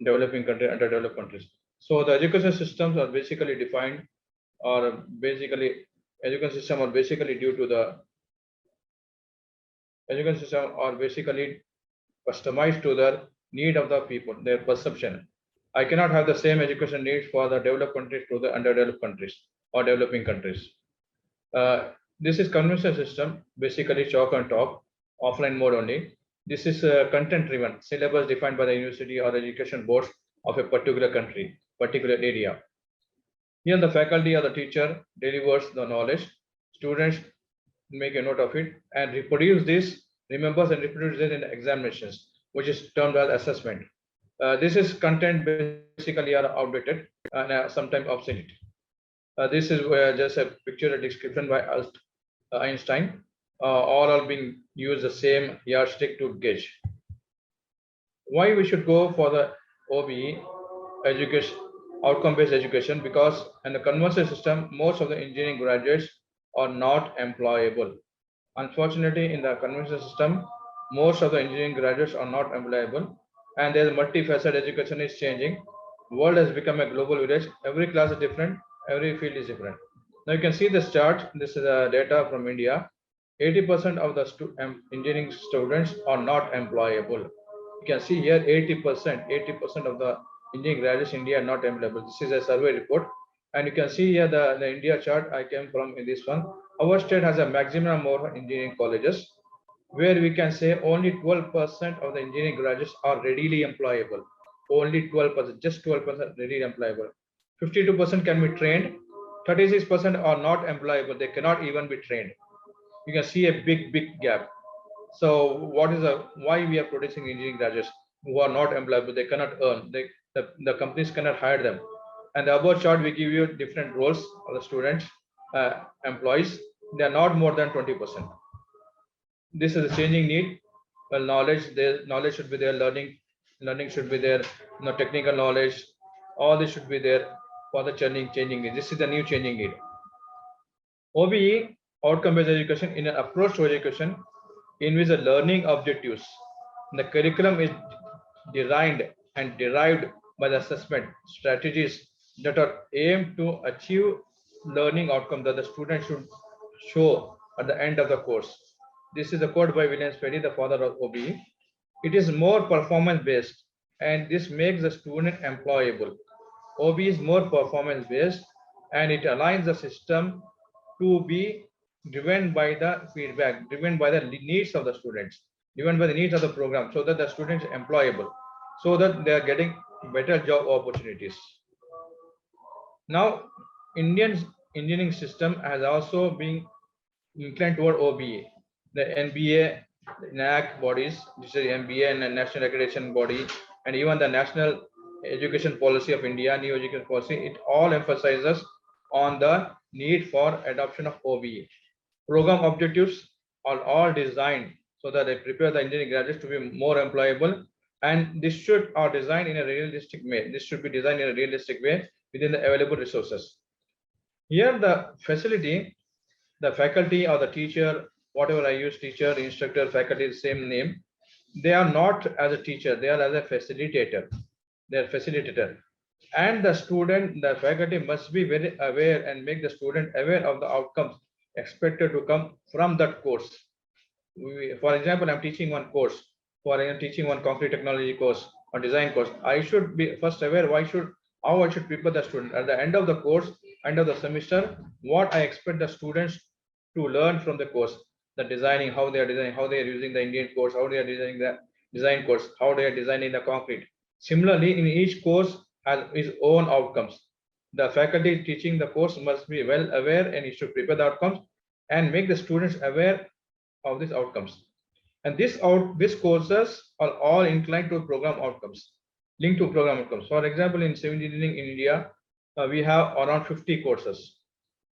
developing country, underdeveloped countries. So the education systems are basically defined, or basically education system are basically due to the education system are basically customized to the need of the people, their perception. I cannot have the same education needs for the developed countries to the underdeveloped countries or developing countries. This is conventional system, basically chalk and talk, offline mode only. This is content driven, syllabus defined by the university or education boards of a particular country, particular area. Here the faculty or the teacher delivers the knowledge. Students make a note of it and reproduce this, remembers and reproduce it in examinations, which is termed as assessment. This is content basically are outdated and sometimes obsolete. This is just a picture, a description by Einstein. All are being used the same yardstick to gauge. Why we should go for the OBE education, outcome-based education? Because in the conventional system, most of the engineering graduates are not employable. Unfortunately, in the conventional system, most of the engineering graduates are not employable, and there's multifaceted education is changing. World has become a global village. Every class is different. Every field is different. Now you can see this chart. This is data from India. 80% of the engineering students are not employable. You can see here 80% of the engineering graduates in India are not employable. This is a survey report. And you can see here the India chart I came from in this one. Our state has a maximum number of engineering colleges, where we can say only 12% of the engineering graduates are readily employable. Only 12%, just 12% readily employable. 52% can be trained. 36% are not employable. They cannot even be trained. You can see a big gap. So what is why we are producing engineering graduates who are not employable? They cannot earn. The companies cannot hire them. And the above chart we give you different roles of the students, employees. They are not more than 20%. This is a changing need. Well, knowledge should be there. Learning should be there. Technical knowledge, all this should be there for the changing need. This is the new changing need. OBE, outcome-based education, in an approach to education, involves the learning objectives. The curriculum is designed and derived by the assessment strategies that are aimed to achieve learning outcome that the student should show at the end of the course. This is a quote by William Spady, the father of OBE. It is more performance-based, and this makes the student employable. OBE is more performance-based, and it aligns the system to be driven by the feedback, driven by the needs of the students, driven by the needs of the program, so that the students are employable, so that they are getting better job opportunities. Now, Indian engineering system has also been inclined toward OBE. The NBA, NAC bodies, this is NBA and the National Accreditation Body, and even the National Education Policy of India, New Education Policy, it all emphasizes on the need for adoption of OBE. Program objectives are all designed so that they prepare the engineering graduates to be more employable, and this should are designed in a realistic way. This should be designed in a realistic way within the available resources. Here the facility, the faculty or the teacher, whatever I use, teacher, instructor, faculty, same name, they are not as a teacher, they are as a facilitator. They are facilitator. And the student, the faculty must be very aware and make the student aware of the outcomes expected to come from that course. For example, I'm teaching one course, I'm teaching one concrete technology course or design course. I should be first aware how I should prepare the student at the end of the course, end of the semester, what I expect the students to learn from the course, the designing, how they are designing, how they are using the Indian course, how they are designing the design course, how they are designing the concrete. Similarly, in each course has its own outcomes. The faculty teaching the course must be well aware and it should prepare the outcomes and make the students aware of these outcomes. And these courses are all inclined to program outcomes, linked to program outcomes. For example, in civil engineering in India, we have around 50 courses.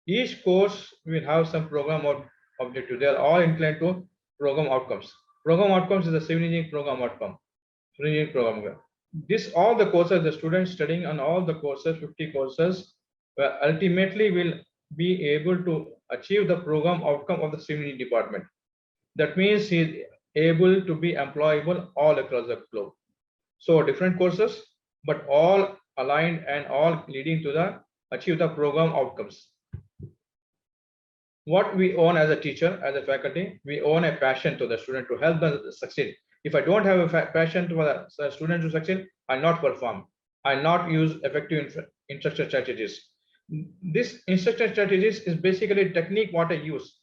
Each course will have some program or objective. They are all inclined to program outcomes. Program outcomes is the civil engineering program outcome. Civil engineering program. This all the courses, the students studying on all the courses, 50 courses, ultimately will be able to achieve the program outcome of the civil engineering department. That means he is able to be employable all across the globe. So different courses, but all aligned and all leading to the achieve the program outcomes. What we own as a teacher, as a faculty, we own a passion to the student to help them succeed. If I don't have a passion to the student to succeed, I'll not perform. I'll not use effective instruction strategies. This instruction strategies is basically a technique what I use.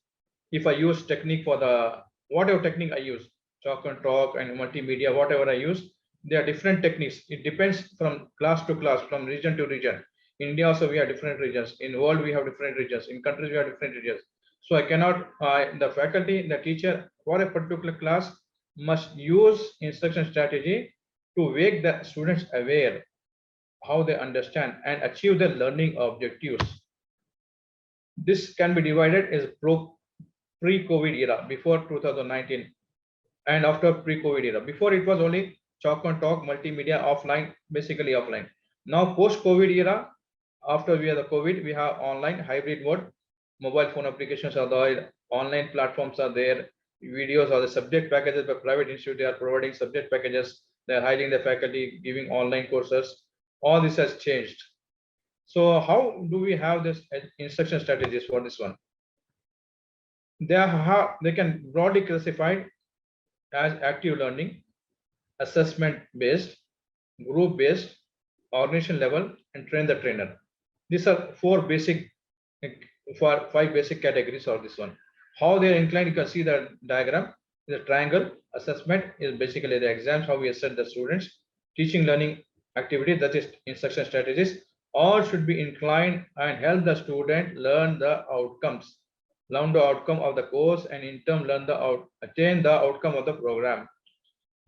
If I use technique for the whatever technique I use, chalk and talk and multimedia, whatever I use, there are different techniques. It depends from class to class, from region to region. In India also we have different regions. In world we have different regions. In countries we have different regions. So I cannot, the faculty, the teacher for a particular class must use instruction strategy to make the students aware how they understand and achieve their learning objectives. This can be divided as pre-COVID era, before 2019 and after pre-COVID era. Before it was only chalk and talk, multimedia, offline, basically offline. Now post-COVID era, after we have the COVID, we have online hybrid mode. Mobile phone applications are there, online platforms are there, videos or the subject packages by private institute, they are providing subject packages, they are hiring the faculty, giving online courses. All this has changed. So how do we have this instruction strategies for this one? They can broadly classified as active learning, assessment based, group based, organization level, and train the trainer. These are five basic categories of this one. How they are inclined, you can see the diagram. The triangle assessment is basically the exams, how we assess the students. Teaching learning activity, that is instruction strategies, all should be inclined and help the student learn the outcomes, learn the outcome of the course, and in turn attain the outcome of the program.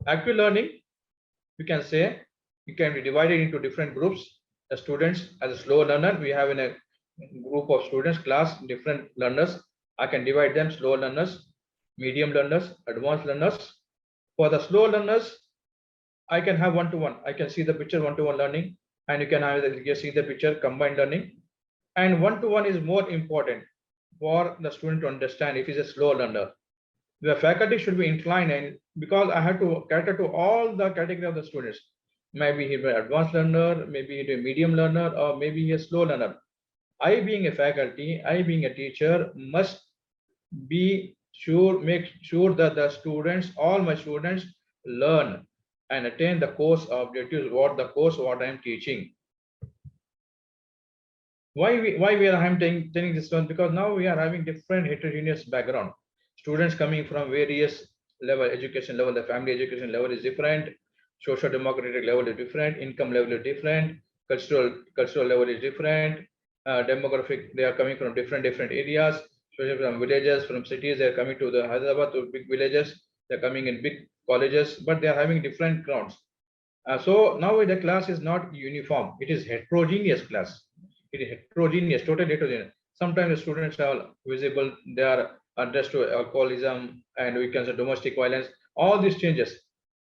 Active learning, you can say, it can be divided into different groups. The students as a slow learner, we have in a group of students, class, different learners. I can divide them: slow learners, medium learners, advanced learners. For the slow learners, I can have one-to-one. I can see the picture one-to-one learning, and you can have see the picture combined learning. And one-to-one is more important for the student to understand if he's a slow learner. The faculty should be inclined, and because I have to cater to all the category of the students. Maybe he's an advanced learner, maybe he's a medium learner, or maybe he's a slow learner. I being a faculty, I being a teacher must make sure that the students, all my students, learn and attain the course objectives, what I am teaching. Why I am telling this one? Because now we are having different heterogeneous background. Students coming from various education level, the family education level is different, social democratic level is different, income level is different, cultural level is different, demographic, they are coming from different areas, especially from villages, from cities, they are coming to the Hyderabad, to big villages, they're coming in big colleges, but they are having different grounds. So now the class is not uniform, it is heterogeneous class. It is heterogeneous, totally heterogeneous. Sometimes the students are visible, they are addressed to alcoholism, and we can say domestic violence, all these changes.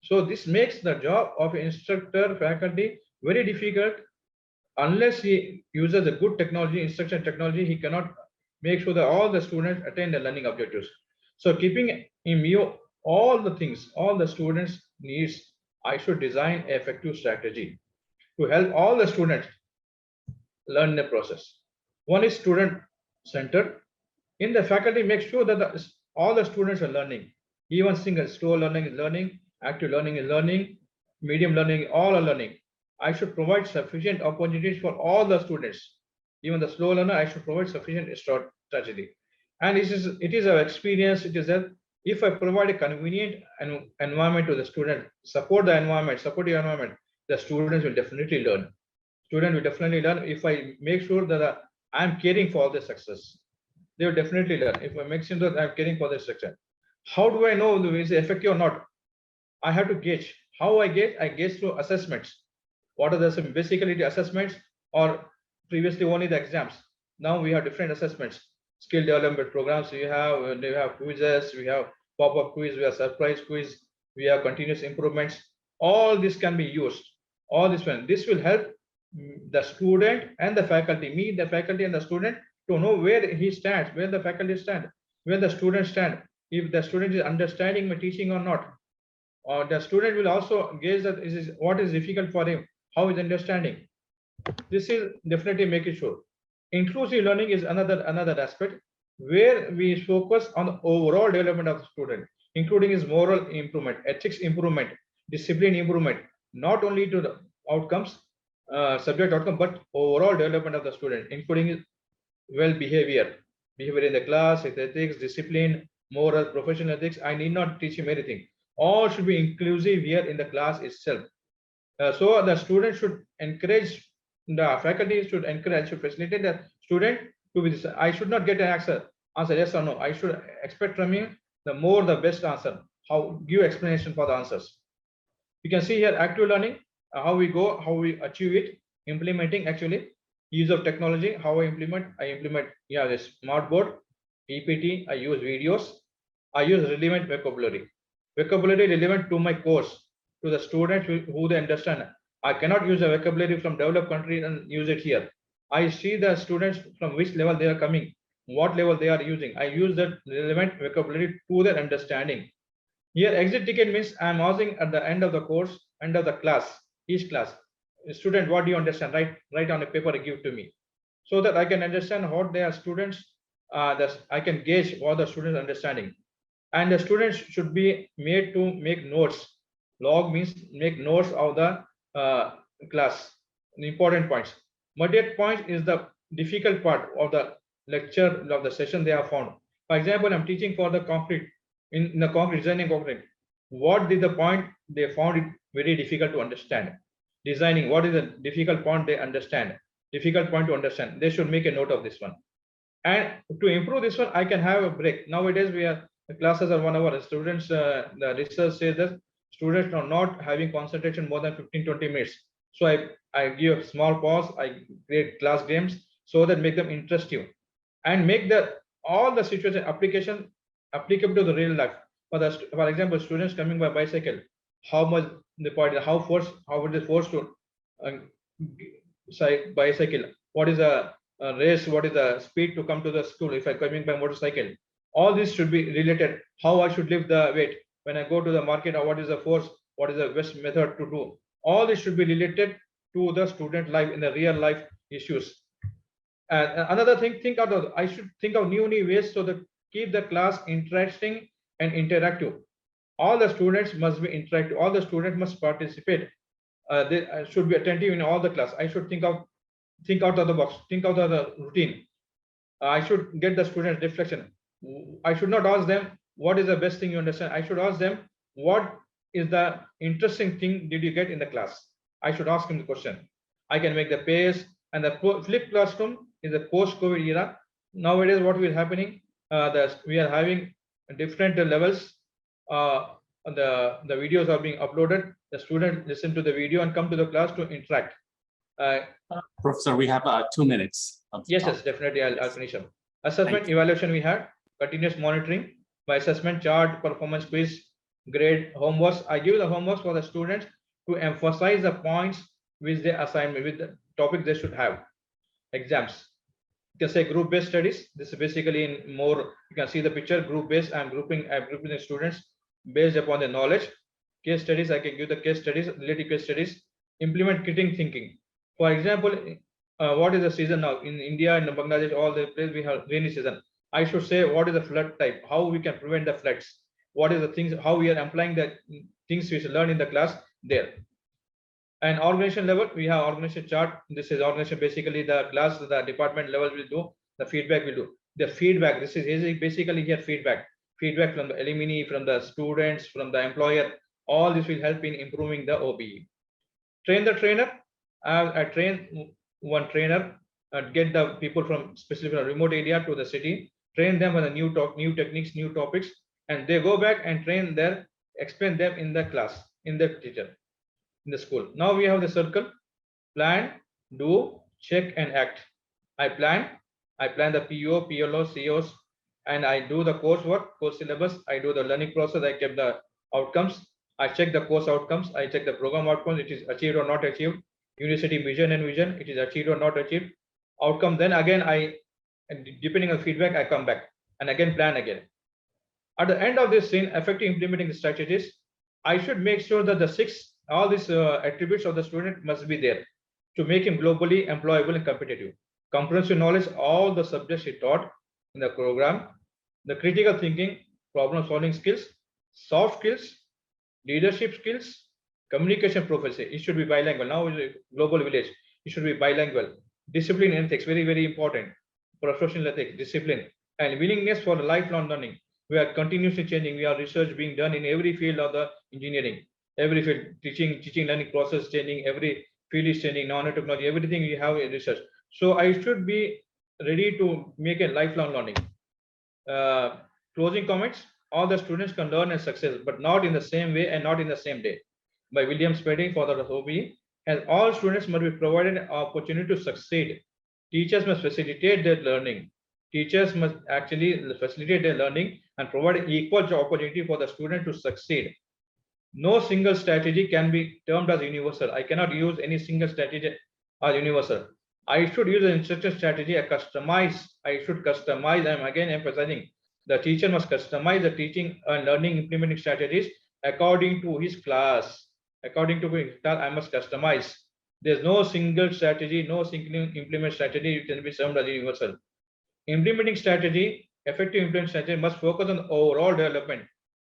So this makes the job of instructor, faculty very difficult. Unless he uses a good technology, instruction technology, he cannot make sure that all the students attain the learning objectives. So keeping in view all the things, all the students needs, I should design an effective strategy to help all the students learn the process. One is student centered. In the faculty, make sure that all the students are learning. Even single slow learning is learning, active learning is learning, medium learning, all are learning. I should provide sufficient opportunities for all the students. Even the slow learner, I should provide sufficient strategy. And it is our experience. It is that if I provide a convenient environment to the student, support the environment, the students will definitely learn. Student will definitely learn if I make sure that I am caring for their success. They will definitely learn if I make sure that I am caring for their success. How do I know is it effective or not? I have to gauge. How I gauge? I gauge through assessments. What are the basically the assessments, or previously only the exams? Now we have different assessments, skill development programs. We have quizzes, we have pop-up quiz, we have surprise quiz, we have continuous improvements. All this can be used. All this will help the student and the faculty, the faculty and the student, to know where he stands, where the faculty stand, where the student stand, if the student is understanding my teaching or not. The student will also gauge that what is difficult for him, how is understanding. This is definitely making sure. Inclusive learning is another aspect where we focus on the overall development of the student, including his moral improvement, ethics improvement, discipline improvement, not only to the outcomes, subject outcome, but overall development of the student, including his well behavior in the class, ethics, discipline, moral, professional ethics. I need not teach him anything. All should be inclusive here in the class itself. So the student should encourage, the faculty should facilitate the student to be this. I should not get an answer yes or no. I should expect from him the best answer. How give explanation for the answers. You can see here active learning, how we go, how we achieve it, implementing actually, use of technology, how I implement, yeah, this smart board, PPT, I use videos, I use relevant vocabulary relevant to my course, to the students who they understand. I cannot use a vocabulary from developed country and use it here. I see the students from which level they are coming, what level they are using. I use that relevant vocabulary to their understanding. Here, exit ticket means I am asking at the end of the course, end of the class, each class, student, what do you understand? Write on a paper and give to me, so that I can understand what their students. That I can gauge what the students understanding, and the students should be made to make notes. Log means make notes of the class, the important points. Moderate point is the difficult part of the lecture of the session they have found. For example, I'm teaching for the concrete in the concrete designing concrete. What is the point they found it very difficult to understand? Designing, what is the difficult point they understand? Difficult point to understand. They should make a note of this one. And to improve this one, I can have a break. Nowadays, the classes are 1 hour. Students, the research says that students are not having concentration more than 15-20 minutes. So I give a small pause. I create class games so that make them interesting and make all the situation application applicable to the real life. For example, students coming by bicycle, how much the point, how would they force to bicycle? What is the race? What is the speed to come to the school if I'm coming by motorcycle? All this should be related. How I should lift the weight when I go to the market, or what is the force? What is the best method to do? All this should be related to the student life in the real life issues. And another thing, I should think of new ways so that keep the class interesting and interactive. All the students must be interactive. All the students must participate. They should be attentive in all the class. I should think out of the box, think out of the routine. I should get the students' reflection. I should not ask them what is the best thing you understand. I should ask them what is the interesting thing did you get in the class. I should ask him the question. I can make the pace, and the flipped classroom is a post-COVID era. Nowadays, what is happening? We are having different levels. The videos are being uploaded. The student listen to the video and come to the class to interact. Professor, we have 2 minutes. Yes, definitely. I'll finish up. Assessment, evaluation we had, continuous monitoring by assessment, chart, performance quiz, grade, homeworks. I give the homeworks for the students to emphasize the points which they assign me with the topic they should have. Exams. You can say group-based studies. This is basically in more, you can see the picture, group-based. I'm grouping the students based upon the knowledge. Case studies, I can give the case studies, related case studies. Implement critical thinking. For example, what is the season now in India and Bangladesh? All the places we have rainy season. I should say what is the flood type, how we can prevent the floods, what is the things, how we are applying the things we should learn in the class there. And organization level, we have organization chart. This is organization, basically the class, the department level will do, the feedback will do. The feedback, this is basically here feedback from the alumni, from the students, from the employer. All this will help in improving the OBE. Train the trainer. I train one trainer and get the people from specifically from remote area to the city, train them on the new techniques, new topics, and they go back and train there, explain them in the class, in the teacher, in the school. Now we have the circle: plan, do, check, and act. I plan the PO, PLO, COs, and I do the coursework, course syllabus. I do the learning process. I keep the outcomes. I check the course outcomes. I check the program outcomes. It is achieved or not achieved. University vision, it is achieved or not achieved. Outcome, then again depending on feedback, I come back and again plan again. At the end of this scene, effective implementing the strategies, I should make sure that all these attributes of the student must be there to make him globally employable and competitive. Comprehensive knowledge, all the subjects he taught in the program, the critical thinking, problem solving skills, soft skills, leadership skills, communication proficiency. It should be bilingual. Now is a global village. It should be bilingual. Discipline and ethics, very, very important. Professional ethics, discipline, and willingness for lifelong learning. We are continuously changing. We are research being done in every field of the engineering, every field, teaching, learning process changing, every field is changing, nanotechnology, everything we have in research. So I should be ready to make a lifelong learning. Closing comments, all the students can learn and success, but not in the same way and not in the same day. By William Spedding, father of OB, and all students must be provided an opportunity to succeed. Teachers must facilitate their learning. Teachers must actually facilitate their learning and provide equal opportunity for the student to succeed. No single strategy can be termed as universal. I cannot use any single strategy as universal. I should use an instruction strategy, I should customize. I'm again emphasizing the teacher must customize the teaching and learning implementing strategies according to his class. According to his class, I must customize. There's no single strategy, no single implement strategy it can be termed as universal. Implementing strategy, effective implementing strategy must focus on overall development.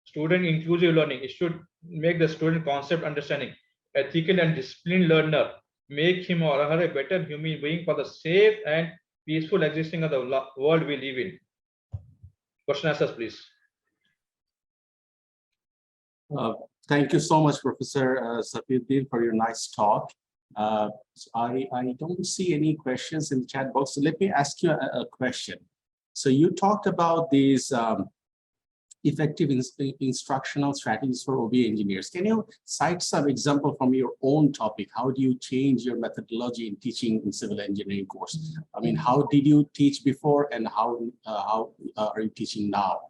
Student inclusive learning. It should make the student concept understanding. Ethical and disciplined learner. Make him or her a better human being for the safe and peaceful existing of the world we live in. Question answers, please. Thank you so much, Professor Safiuddin, for your nice talk. I don't see any questions in the chat box. So let me ask you a question. So you talked about these effective instructional strategies for OB engineers. Can you cite some example from your own topic? How do you change your methodology in teaching in civil engineering course? I mean, how did you teach before and how are you teaching now?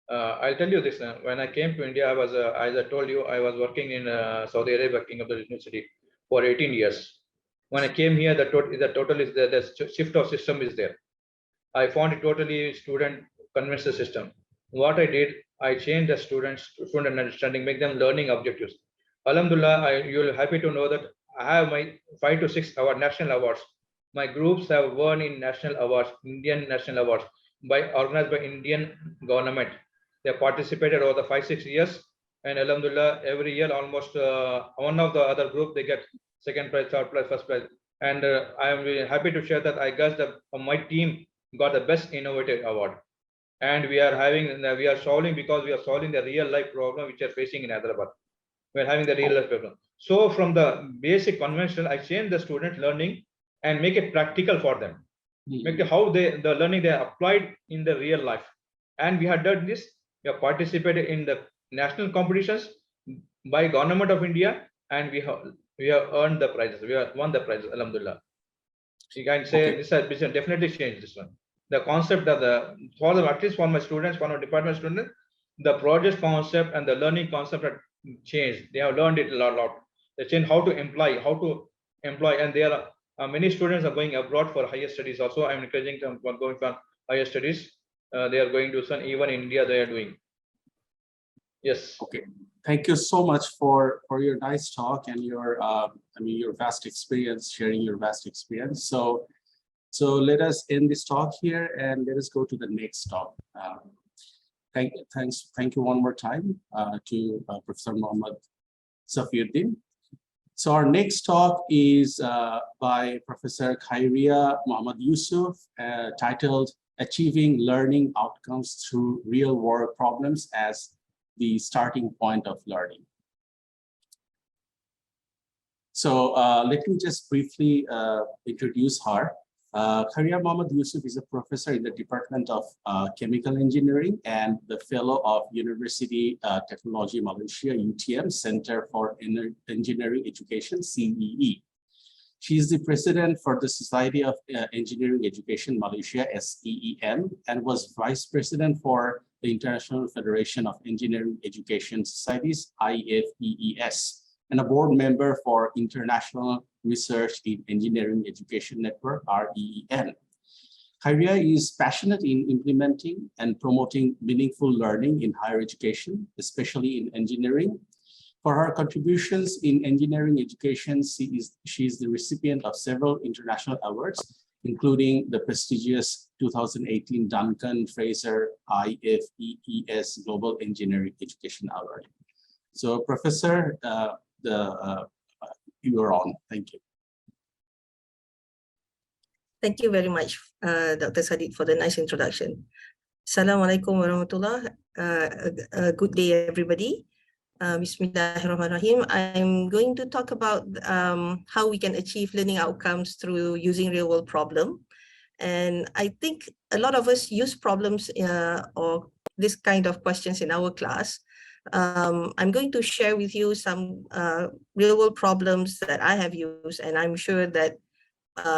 I'll tell you this. When I came to India, I was, as I told you, I was working in Saudi Arabia, King of the University, for 18 years. When I came here, the total is the shift of system is there. I found it totally student conventional system. What I did, I changed the student understanding, make them learning objectives. Alhamdulillah, you'll happy to know that I have my 5 to 6 national awards. My groups have won in national awards, Indian national awards, organized by Indian government. They participated over the 5-6 years, and Alhamdulillah, every year almost one of the other group they get second prize, third prize, first prize. And I am really happy to share that I guess that my team got the best innovative award. And we are solving because we are solving the real life problem which are facing in Hyderabad. We are having the real life problem. So from the basic conventional, I change the student learning and make it practical for them. Make how the learning they are applied in the real life. And we have done this. We have participated in the national competitions by Government of India, and we have earned the prizes. We have won the prizes. Alhamdulillah. You can say this has definitely changed this one. The concept of at least for my students, for my department students, the project concept and the learning concept have changed. They have learned it a lot. They changed how to employ, and there are many students are going abroad for higher studies. Also, I'm encouraging them for going for higher studies. They are going to some, even in India they are doing. Yes. Okay. Thank you so much for your nice talk and your your vast experience, sharing your vast experience. So let us end this talk here and let us go to the next talk. Thank you one more time to Professor Muhammad Safiuddin. So our next talk is by Professor Khairia Muhammad Yusuf, titled Achieving Learning Outcomes Through Real World Problems as the Starting Point of Learning. So let me just briefly introduce her. Khairia Muhammad Yusuf is a professor in the Department of Chemical Engineering and the fellow of University Technology Malaysia, UTM, Center for Engineering Education, CEE. She is the president for the Society of Engineering Education Malaysia, SEEM, and was vice president for the International Federation of Engineering Education Societies, IFEES, and a board member for International Research in Engineering Education Network, REEN. Khairia is passionate in implementing and promoting meaningful learning in higher education, especially in engineering. For her contributions in engineering education, she is the recipient of several international awards, including the prestigious 2018 Duncan Fraser IFEES Global Engineering Education Award. So, Professor, you are on. Thank you. Thank you very much, Dr. Sadid, for the nice introduction. Assalamualaikum warahmatullah. Good day, everybody. Bismillahirrahmanirrahim. I'm going to talk about how we can achieve learning outcomes through using real-world problem. And I think a lot of us use problems or this kind of questions in our class. I'm going to share with you some real-world problems that I have used, and I'm sure that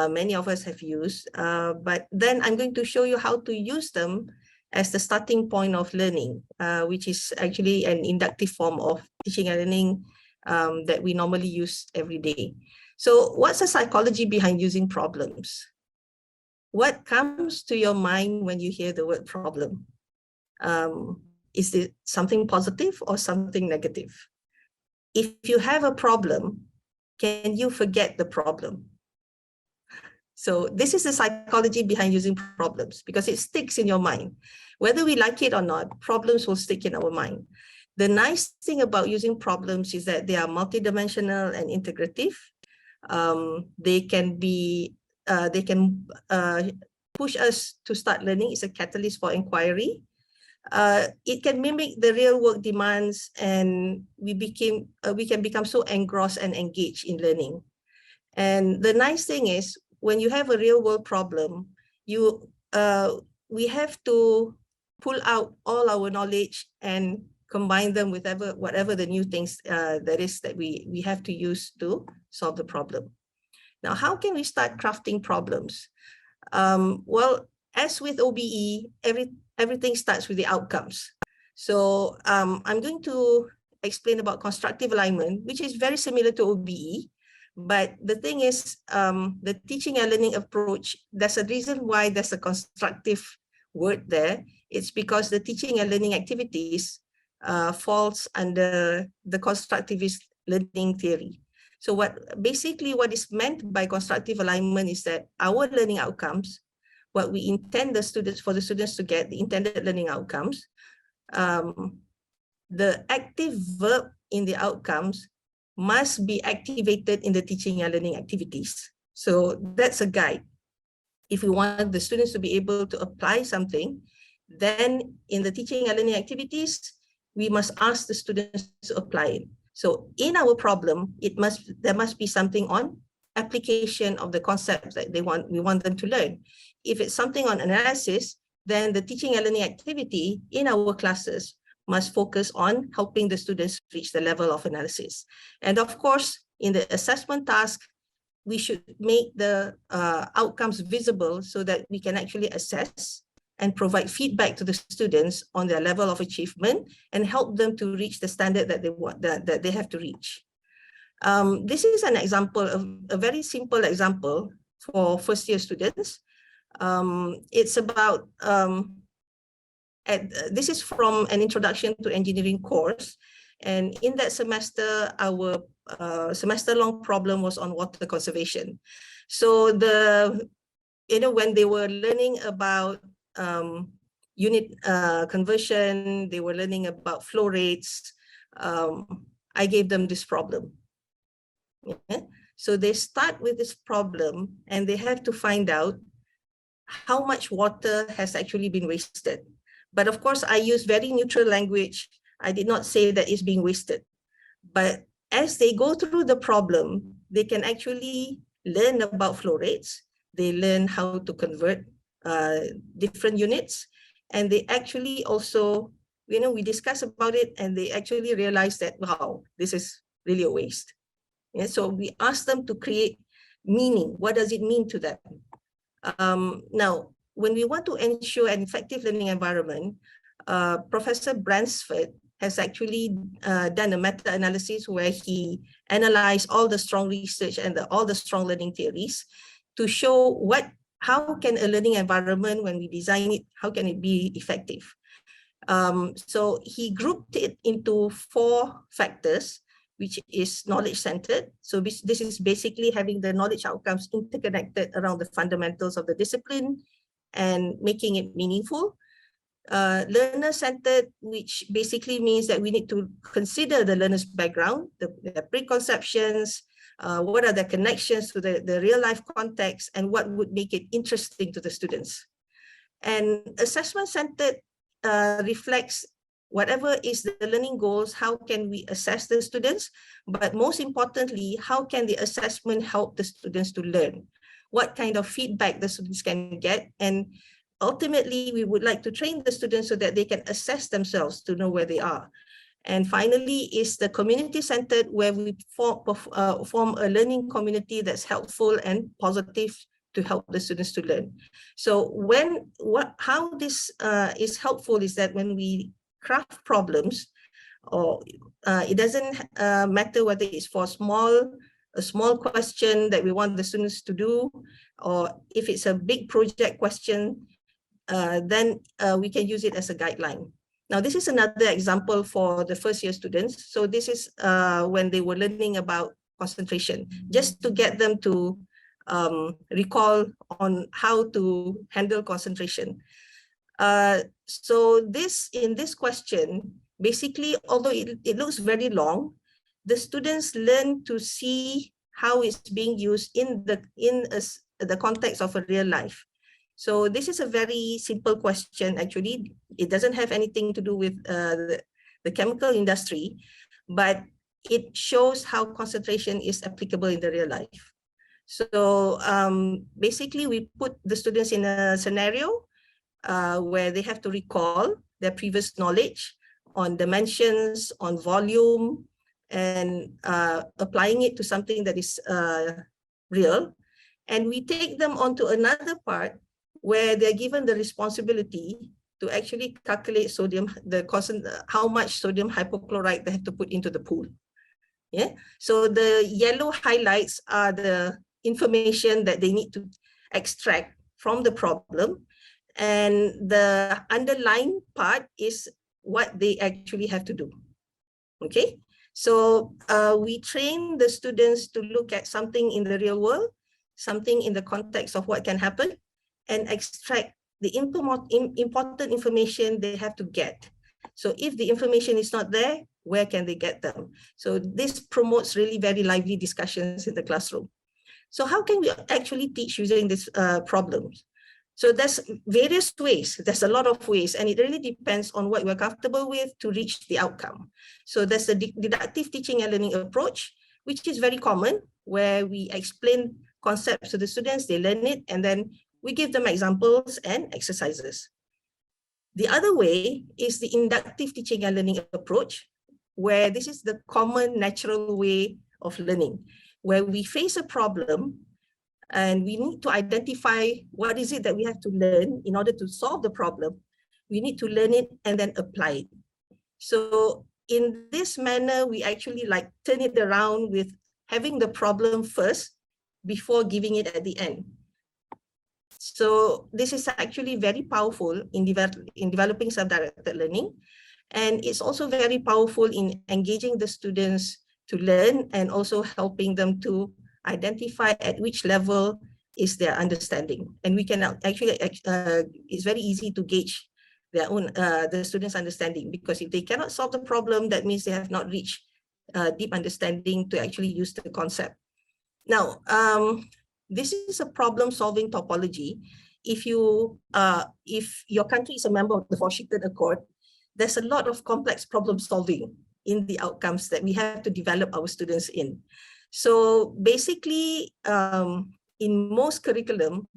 many of us have used. But then I'm going to show you how to use them as the starting point of learning, which is actually an inductive form of teaching and learning that we normally use every day. So what's the psychology behind using problems? What comes to your mind when you hear the word problem? Is it something positive or something negative? If you have a problem, can you forget the problem? So this is the psychology behind using problems, because it sticks in your mind. Whether we like it or not, problems will stick in our mind. The nice thing about using problems is that they are multidimensional and integrative. They can push us to start learning. It's a catalyst for inquiry. It can mimic the real work demands, and we can become so engrossed and engaged in learning. And the nice thing is, when you have a real world problem, we have to pull out all our knowledge and combine them with whatever the new things that we have to use to solve the problem. Now, how can we start crafting problems? Well, as with OBE, everything starts with the outcomes. So I'm going to explain about constructive alignment, which is very similar to OBE. But the thing is, the teaching and learning approach, there's a reason why there's a constructive word there. It's because the teaching and learning activities falls under the constructivist learning theory. So what is meant by constructive alignment is that our learning outcomes, what we intend the students to get, the intended learning outcomes, the active verb in the outcomes must be activated in the teaching and learning activities. So that's a guide. If we want the students to be able to apply something, then in the teaching and learning activities, we must ask the students to apply it. So in our problem, there must be something on application of the concepts that we want them to learn. If it's something on analysis, then the teaching and learning activity in our classes must focus on helping the students reach the level of analysis. And of course, in the assessment task, we should make the outcomes visible so that we can actually assess and provide feedback to the students on their level of achievement and help them to reach the standard that they have to reach. This is an example of a very simple example for first-year students. It's about this is from an introduction to engineering course, and in that semester, our semester-long problem was on water conservation. So when they were learning about unit conversion, they were learning about flow rates. I gave them this problem. Yeah? So they start with this problem, and they have to find out how much water has actually been wasted. But of course, I use very neutral language. I did not say that it's being wasted. But as they go through the problem, they can actually learn about flow rates. They learn how to convert different units. And they actually also, we discuss about it, and they actually realize that, wow, this is really a waste. Yeah, so we ask them to create meaning. What does it mean to them? Now, when we want to ensure an effective learning environment, Professor Bransford has actually done a meta-analysis where he analyzed all the strong research and all the strong learning theories to show how can a learning environment, when we design it, how can it be effective? So he grouped it into 4 factors, which is knowledge-centered. So this is basically having the knowledge outcomes interconnected around the fundamentals of the discipline and making it meaningful. Learner-centered, which basically means that we need to consider the learner's background, the preconceptions, what are the connections to the real-life context, and what would make it interesting to the students. And assessment-centered reflects whatever is the learning goals, how can we assess the students, but most importantly, how can the assessment help the students to learn? What kind of feedback the students can get, and ultimately, we would like to train the students so that they can assess themselves to know where they are. And finally, is the community-centered, where we form a learning community that's helpful and positive to help the students to learn. So how this is helpful is that when we craft problems, or it doesn't matter whether it's for a small question that we want the students to do, or if it's a big project question, then we can use it as a guideline. Now, this is another example for the first-year students. So this is when they were learning about concentration, just to get them to recall on how to handle concentration. So in this question, basically, although it looks very long, the students learn to see how it's being used in the context of a real life. So this is a very simple question, actually. It doesn't have anything to do with the chemical industry, but it shows how concentration is applicable in the real life. So basically, we put the students in a scenario where they have to recall their previous knowledge on dimensions, on volume, and applying it to something that is real. And we take them onto another part where they're given the responsibility to actually calculate how much sodium hypochlorite they have to put into the pool. Yeah. So the yellow highlights are the information that they need to extract from the problem, and the underlying part is what they actually have to do. Okay. So we train the students to look at something in the real world, something in the context of what can happen, and extract the important information they have to get. So if the information is not there, where can they get them? So this promotes really very lively discussions in the classroom. So how can we actually teach using these problems? So there's various ways, there's a lot of ways, and it really depends on what we're comfortable with to reach the outcome. So there's a deductive teaching and learning approach, which is very common, where we explain concepts to the students, they learn it, and then we give them examples and exercises. The other way is the inductive teaching and learning approach, where this is the common natural way of learning, where we face a problem and we need to identify what is it that we have to learn in order to solve the problem. We need to learn it and then apply it. So in this manner, we actually turn it around with having the problem first before giving it at the end. So this is actually very powerful in developing self-directed learning. And it's also very powerful in engaging the students to learn and also helping them to identify at which level is their understanding. And we can actually, it's very easy to gauge their own, the students' understanding, because if they cannot solve the problem, that means they have not reached deep understanding to actually use the concept. Now, this is a problem-solving topology. If your country is a member of the Washington Accord, there's a lot of complex problem-solving in the outcomes that we have to develop our students in. So basically, in most curriculum,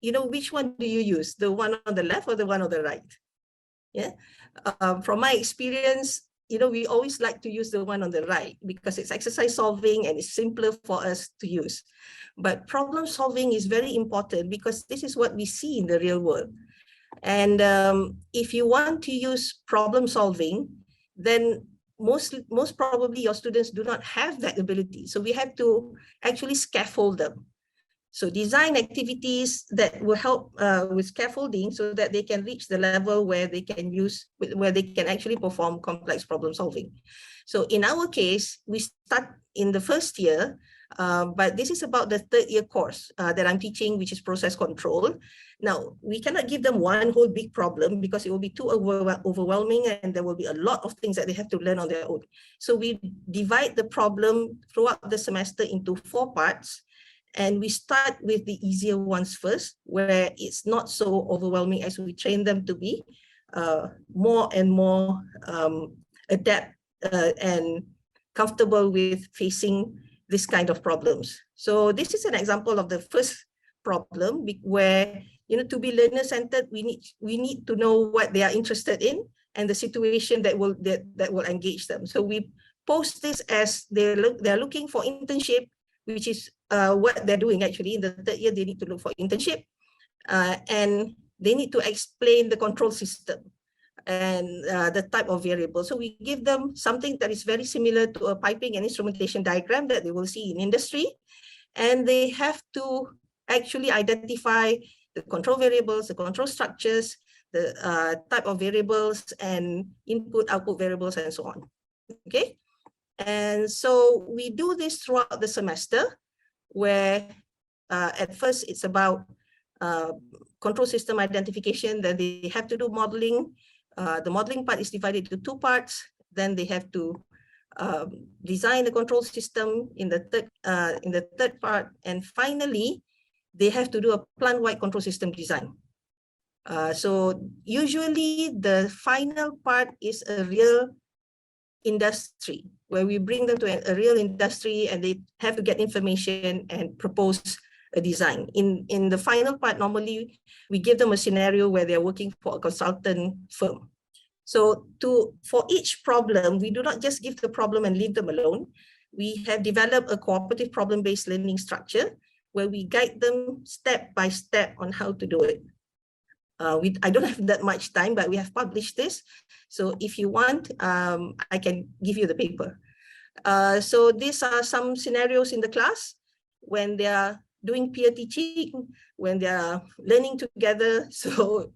which one do you use? The one on the left or the one on the right? Yeah. From my experience, we always like to use the one on the right because it's exercise solving and it's simpler for us to use. But problem solving is very important because this is what we see in the real world. And if you want to use problem solving, then most probably your students do not have that ability. So we have to actually scaffold them. So design activities that will help with scaffolding so that they can reach the level where they can actually perform complex problem solving. So in our case, we start in the first year, but this is about the third year course that I'm teaching, which is process control. Now, we cannot give them one whole big problem because it will be too overwhelming and there will be a lot of things that they have to learn on their own. So we divide the problem throughout the semester into 4 parts. And we start with the easier ones first, where it's not so overwhelming as we train them to be more and more adept and comfortable with facing this kind of problems. So this is an example of the first problem where, to be learner-centered, we need to know what they are interested in and the situation that will engage them. So we post this as they're looking for internship, which is what they're doing actually. In the third year, they need to look for internship and they need to explain the control system and the type of variable. So we give them something that is very similar to a piping and instrumentation diagram that they will see in industry. And they have to actually identify the control variables, the control structures, the type of variables and input, output variables, and so on. Okay. And so we do this throughout the semester, where at first it's about control system identification, then they have to do modeling. The modeling part is divided into 2 parts. Then they have to design the control system in the third part. And finally, they have to do a plant-wide control system design. So usually the final part is a real industry, where we bring them to a real industry and they have to get information and propose a design. In the final part, normally we give them a scenario where they're working for a consultant firm. So for each problem, we do not just give the problem and leave them alone. We have developed a cooperative problem-based learning structure where we guide them step by step on how to do it. I don't have that much time, but we have published this. So if you want, I can give you the paper. So these are some scenarios in the class when they are doing peer teaching, when they are learning together. So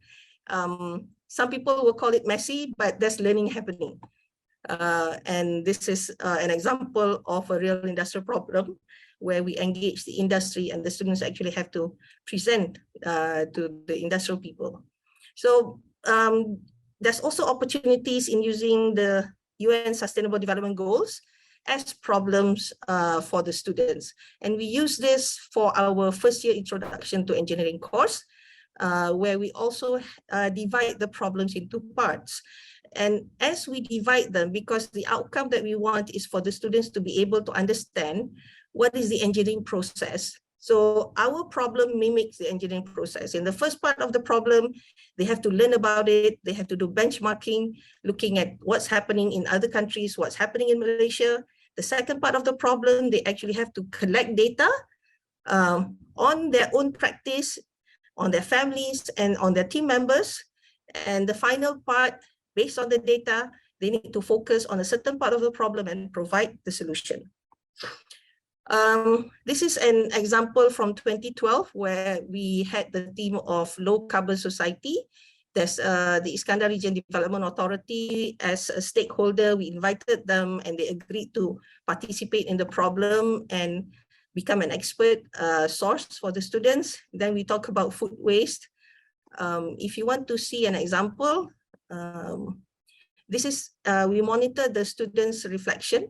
some people will call it messy, but there's learning happening. And this is an example of a real industrial problem where we engage the industry and the students actually have to present to the industrial people. So there's also opportunities in using the UN Sustainable Development Goals as problems for the students. And we use this for our first year introduction to engineering course, where we also divide the problems into parts. And as we divide them, because the outcome that we want is for the students to be able to understand what is the engineering process. So our problem mimics the engineering process. In the first part of the problem, they have to learn about it. They have to do benchmarking, looking at what's happening in other countries, what's happening in Malaysia. The second part of the problem, they actually have to collect data on their own practice, on their families, and on their team members. And the final part, based on the data, they need to focus on a certain part of the problem and provide the solution. This is an example from 2012 where we had the theme of low carbon society. There's the Iskandar Region Development Authority as a stakeholder. We invited them and they agreed to participate in the problem and become an expert source for the students. Then we talk about food waste. If you want to see an example, this is, we monitor the students' reflection.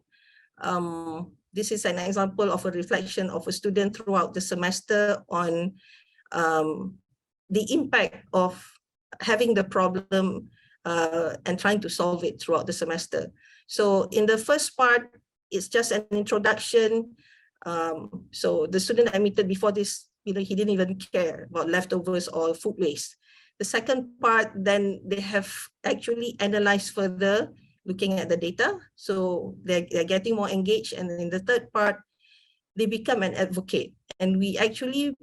This is an example of a reflection of a student throughout the semester on the impact of having the problem and trying to solve it throughout the semester. So in the first part, it's just an introduction. So the student admitted before this, he didn't even care about leftovers or food waste. The second part, then they have actually analyzed further, looking at the data. So they're getting more engaged. And in the third part, they become an advocate. And we actually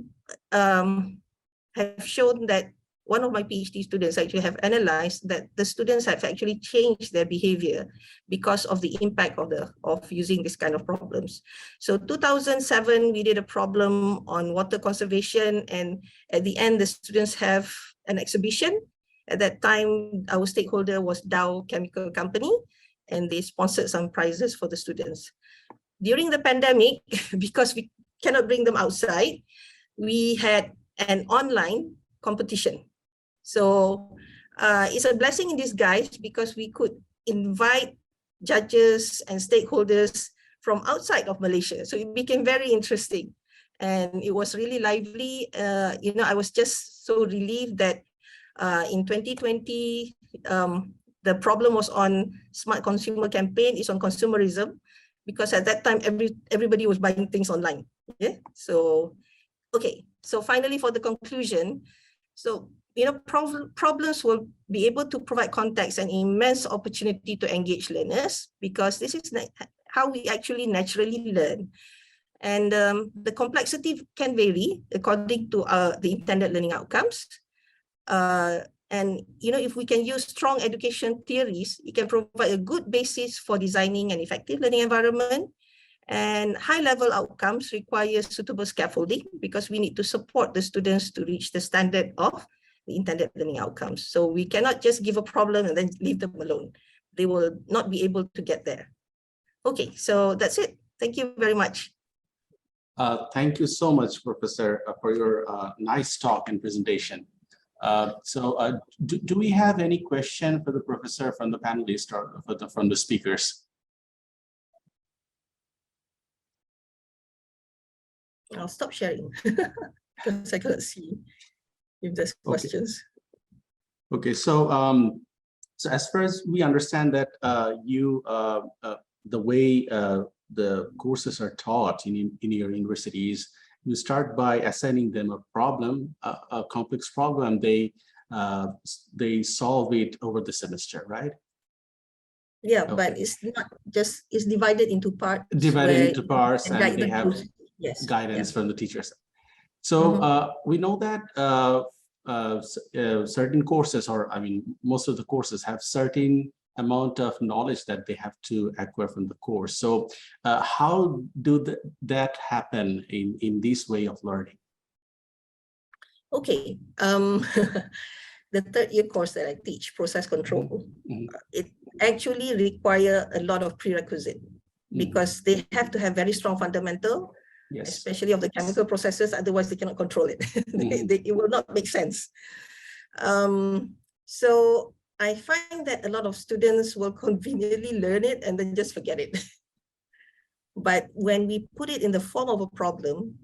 have shown that one of my PhD students actually have analyzed that the students have actually changed their behavior because of the impact of using this kind of problems. So 2007, we did a problem on water conservation, and at the end, the students have an exhibition. At that time, our stakeholder was Dow Chemical Company, and they sponsored some prizes for the students. During the pandemic, because we cannot bring them outside, we had an online competition. So it's a blessing in disguise because we could invite judges and stakeholders from outside of Malaysia. So it became very interesting and it was really lively. I was just so relieved that in 2020, the problem was on smart consumer campaign, it's on consumerism, because at that time, everybody was buying things online. Yeah. So, okay. So finally, for the conclusion, so problems will be able to provide context and immense opportunity to engage learners, because this is how we actually naturally learn. And the complexity can vary according to the intended learning outcomes. And if we can use strong education theories, it can provide a good basis for designing an effective learning environment. And high-level outcomes require suitable scaffolding because we need to support the students to reach the standard of the intended learning outcomes. So we cannot just give a problem and then leave them alone. They will not be able to get there. Okay, so that's it. Thank you very much. Thank you so much, Professor, for your nice talk and presentation. Do we have any question for the professor from the panelists or from the speakers? I'll stop sharing because I cannot see if there's questions. Okay, so as far as we understand that the way the courses are taught in your universities, you start by assigning them a problem, a complex problem. They solve it over the semester, right? Yeah, okay. But it's not just, it's divided into parts. Divided into parts, and they have guidance from the teachers. So we know that certain courses, or I mean, most of the courses have certain amount of knowledge that they have to acquire from the course. So how do that happen in this way of learning? Okay, the third year course that I teach, process control, it actually require a lot of prerequisite because they have to have very strong fundamental, especially of the chemical processes, otherwise they cannot control it. It will not make sense. So I find that a lot of students will conveniently learn it and then just forget it. But when we put it in the form of a problem,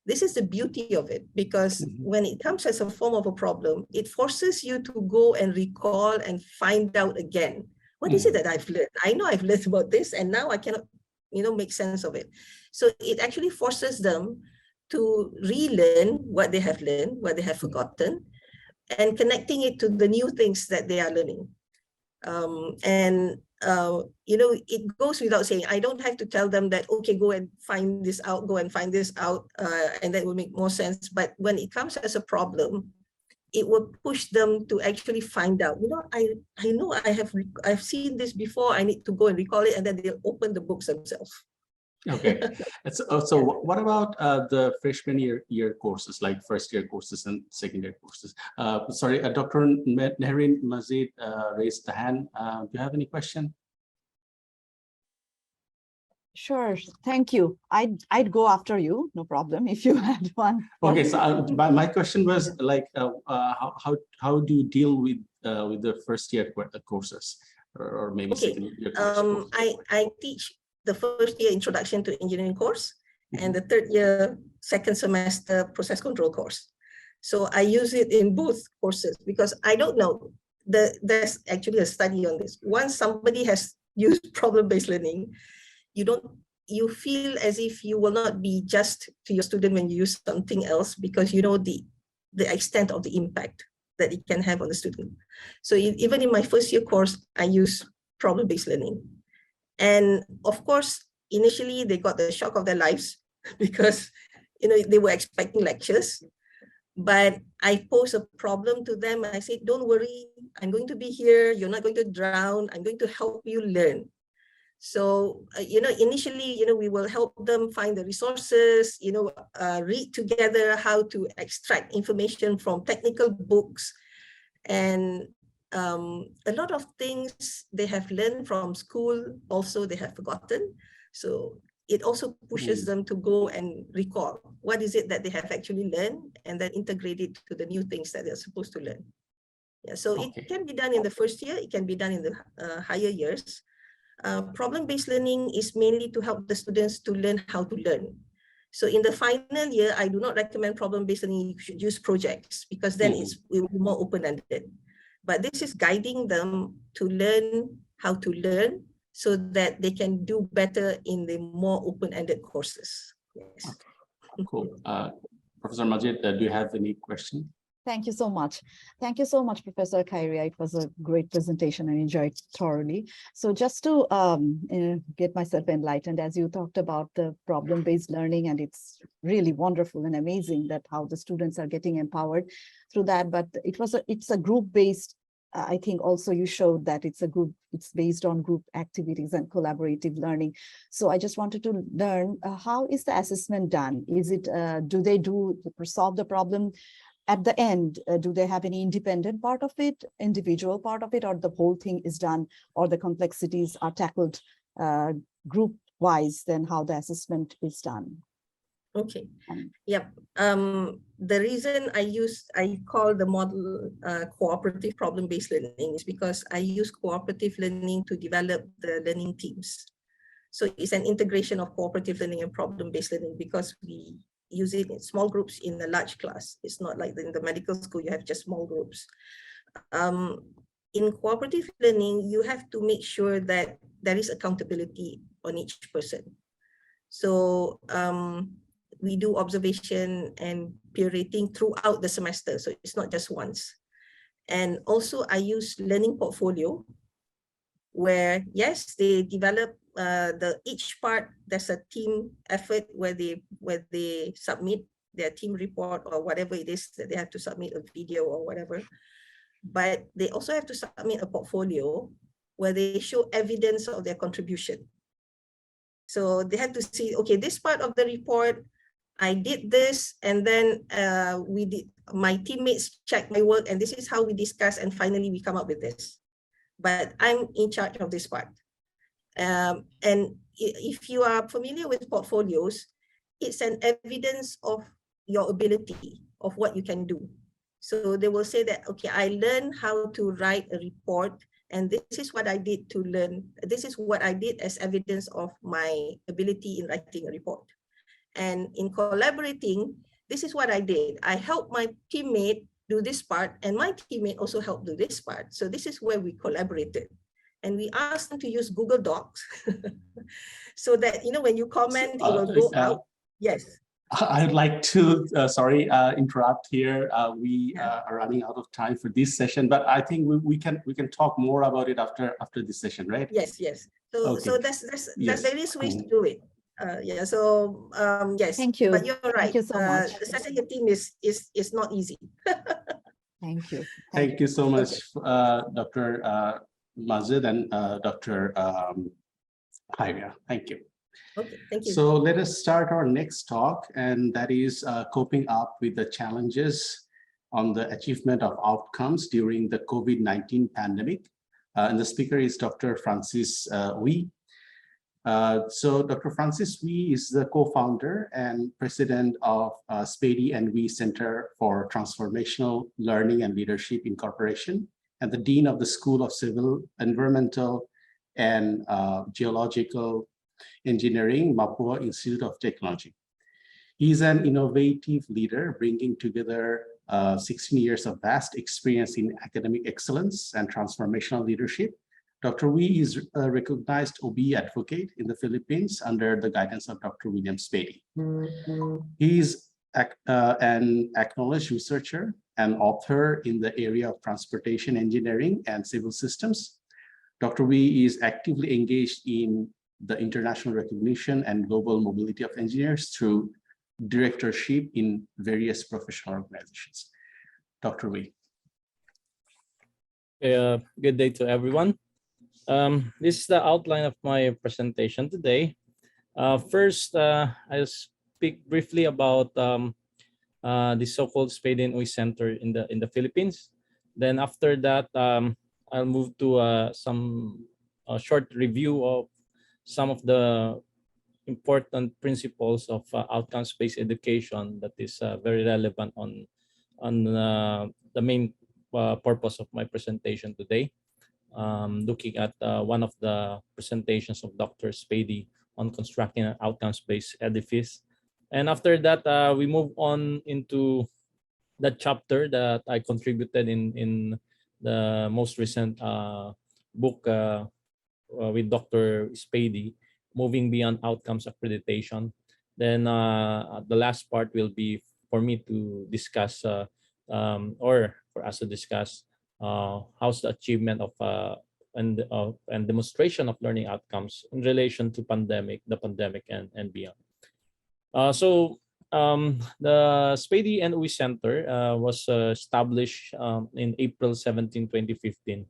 this is the beauty of it, because when it comes as a form of a problem, it forces you to go and recall and find out again. What is it that I've learned? I know I've learned about this and now I cannot, make sense of it. So it actually forces them to relearn what they have learned, what they have forgotten, and connecting it to the new things that they are learning. It goes without saying, I don't have to tell them that, okay, go and find this out, and that will make more sense. But when it comes as a problem, it will push them to actually find out, I know I've seen this before, I need to go and recall it, and then they'll open the books themselves. Okay, so what about the freshman year courses, like first year courses and second year courses? Sorry, Dr. Nehrin Mazid raised the hand. Do you have any question? Sure, thank you. I'd go after you, no problem, if you had one. Okay, so my question was like, how do you deal with the first year courses, or maybe second year courses? I teach the first year introduction to engineering course and the third year second semester process control course. So I use it in both courses because I don't know, there's actually a study on this. Once somebody has used problem-based learning, you feel as if you will not be just to your student when you use something else, because you know the extent of the impact that it can have on the student. So even in my first year course, I use problem-based learning. And of course, initially they got the shock of their lives because they were expecting lectures. But I pose a problem to them. I say, don't worry, I'm going to be here. You're not going to drown. I'm going to help you learn. So, initially, we will help them find the resources, read together how to extract information from technical books. And a lot of things they have learned from school, also they have forgotten. So it also pushes them to go and recall what is it that they have actually learned and then integrate it to the new things that they're supposed to learn. Yeah, so it can be done in the first year, it can be done in the higher years. Problem-based learning is mainly to help the students to learn how to learn. So in the final year, I do not recommend problem-based learning. You should use projects because then it will be more open-ended. But this is guiding them to learn how to learn so that they can do better in the more open-ended courses. Yes. Okay. Cool. Professor Majid, do you have any question? Thank you so much. Thank you so much, Professor Khairia. It was a great presentation. I enjoyed thoroughly. So just to get myself enlightened, as you talked about the problem-based learning, and it's really wonderful and amazing that how the students are getting empowered through that. But it's a group-based. I think also you showed that it's based on group activities and collaborative learning. So I just wanted to learn how is the assessment done? Is it do they solve the problem? At the end, do they have any independent part of it, individual part of it, or the whole thing is done, or the complexities are tackled group-wise, then how the assessment is done? Okay. Yep. The reason I call the model cooperative problem-based learning is because I use cooperative learning to develop the learning teams. So it's an integration of cooperative learning and problem-based learning because we use it in small groups in a large class. It's not like in the medical school, you have just small groups. In cooperative learning, you have to make sure that there is accountability on each person. So we do observation and peer rating throughout the semester. So it's not just once. And also I use learning portfolio where, yes, they develop each part, there's a team effort where they submit their team report or whatever it is that they have to submit, a video or whatever. But they also have to submit a portfolio where they show evidence of their contribution. So they have to see, okay, this part of the report, I did this, and then my teammates checked my work, and this is how we discuss, and finally we come up with this. But I'm in charge of this part. And if you are familiar with portfolios, it's an evidence of your ability, of what you can do. So they will say that, okay, I learned how to write a report, and this is what I did to learn. This is what I did as evidence of my ability in writing a report. And in collaborating, this is what I did. I helped my teammate do this part, and my teammate also helped do this part. So this is where we collaborated. And we asked them to use Google Docs so that, when you comment, it will go out. Yes. I'd like to, interrupt here. We are running out of time for this session, but I think we can talk more about it after this session, right? Yes. So okay. So there's various ways to do it. Yes. Thank you. But you're right. Thank you so much. Assessing a team is not easy. Thank you. Thank you so much, Dr. Majid and Dr. Khairia. Thank you. Okay, thank you. So let us start our next talk, and that is coping up with the challenges on the achievement of outcomes during the COVID-19 pandemic. And the speaker is Dr. Francis Wee. So Dr. Francis Wee is the co-founder and president of Spady and Wee Center for Transformational Learning and Leadership Incorporation, and the dean of the School of Civil, Environmental, and Geological Engineering, Mapua Institute of Technology. He is an innovative leader, bringing together 16 years of vast experience in academic excellence and transformational leadership. Dr. Wee is a recognized OB advocate in the Philippines under the guidance of Dr. William Spady. He is an acknowledged researcher and author in the area of transportation engineering and civil systems. Dr. Wee is actively engaged in the international recognition and global mobility of engineers through directorship in various professional organizations. Dr. Wei. Good day to everyone. This is the outline of my presentation today. First, I'll speak briefly about the so-called Spade and Uy Center in the Philippines. Then after that, I'll move to some short review of some of the important principles of outcomes-based education that is very relevant on the main purpose of my presentation today. Looking at one of the presentations of Dr. Spady on constructing an outcomes-based edifice. And after that, we move on into that chapter that I contributed in the most recent book with Dr. Spady, Moving Beyond Outcomes Accreditation. Then the last part will be for me to discuss or for us to discuss how's the achievement of and demonstration of learning outcomes in relation to the pandemic and beyond. The Spady and Uy Center was established in April 17, 2015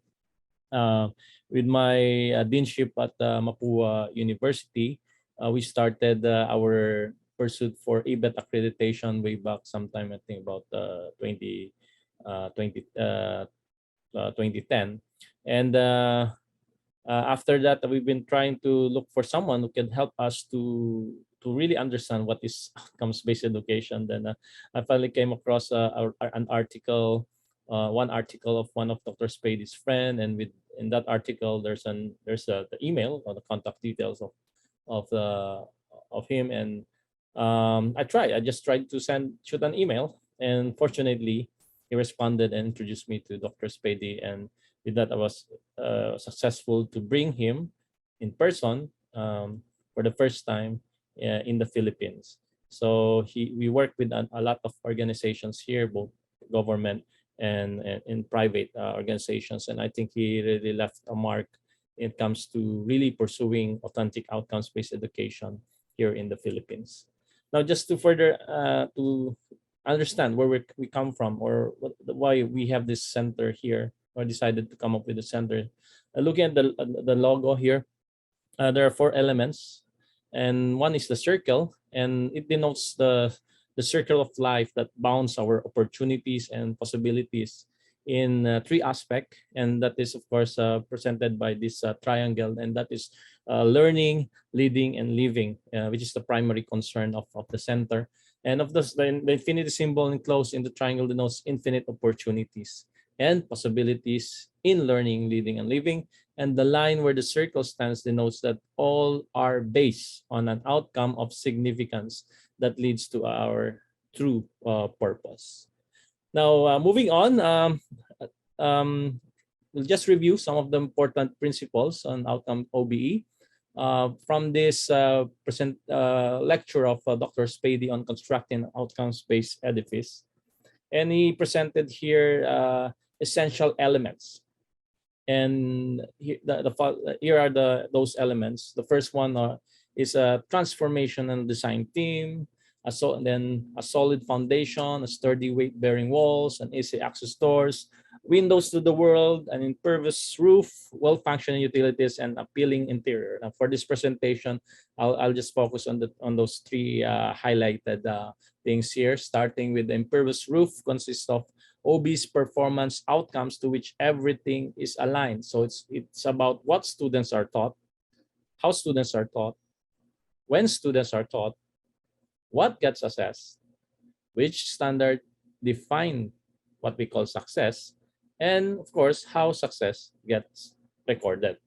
with my deanship at Mapua University. We started our pursuit for ABET accreditation way back sometime, I think about 2010. And after that, we've been trying to look for someone who can help us to really understand what is outcomes-based education. Then I finally came across an article, one article of one of Dr. Spady's friend, and in that article there's the email or the contact details of him, and I just tried to shoot an email, and fortunately he responded and introduced me to Dr. Spady, and with that I was successful to bring him in person for the first time in the Philippines. So we work with a lot of organizations here, both government and in private organizations, and I think he really left a mark when it comes to really pursuing authentic outcomes-based education here in the Philippines. Now, just to further to understand where we come from, or why we have this center here, or decided to come up with the center. Looking at the logo here, there are 4 elements, and one is the circle, and it denotes the circle of life that bounds our opportunities and possibilities in 3 aspects, and that is of course presented by this triangle, and that is learning, leading, and living, which is the primary concern of the center. And of this, the infinity symbol enclosed in the triangle denotes infinite opportunities and possibilities in learning, leading, and living. And the line where the circle stands denotes that all are based on an outcome of significance that leads to our true purpose. Now, moving on, we'll just review some of the important principles on outcome OBE from this lecture of Dr. Spady on constructing an outcomes-based edifice. And he presented here essential elements. And here are those elements. The first one is a transformation and design team, then a solid foundation, a sturdy weight-bearing walls, and easy access doors, windows to the world, an impervious roof, well-functioning utilities, and appealing interior. Now, for this presentation, I'll just focus on those 3 highlighted things here. Starting with the impervious roof, consists of OB's performance outcomes to which everything is aligned. So it's about what students are taught, how students are taught, when students are taught, what gets assessed, which standard define what we call success, and of course, how success gets recorded.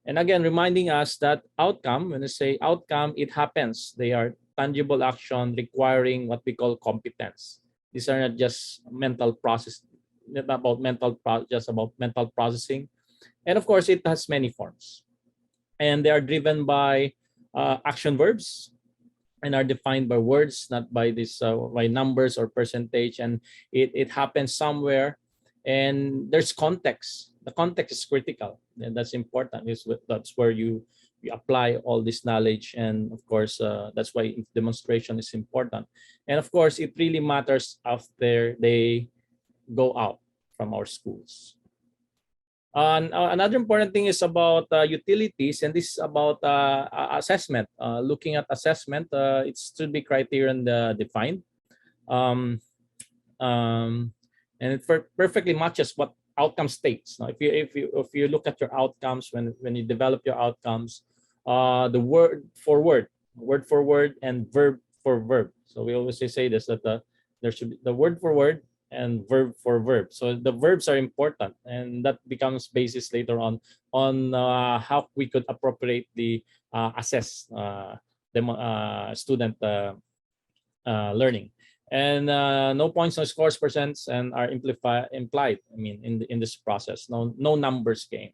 And again, reminding us that outcome, when I say outcome, it happens. They are tangible action requiring what we call competence. These are not just mental process, not about just about mental processing. And of course, it has many forms. And they are driven by action verbs and are defined by words, not by this by numbers or percentage. And it happens somewhere, and there's context. The context is critical, and that's important. That's where you we apply all this knowledge. And of course, that's why demonstration is important. And of course, it really matters after they go out from our schools. Another important thing is about utilities, and this is about assessment. Looking at assessment, it should be criterion defined. Um, and it perfectly matches what outcome states. Now, if you look at your outcomes, when you develop your outcomes, the word for word, and verb for verb. So we always say this, that there should be the word for word and verb for verb. So the verbs are important, and that becomes basis later on how we could appropriately assess student learning. And no points, no scores, percents, and are implied. I mean, in this process, no numbers game.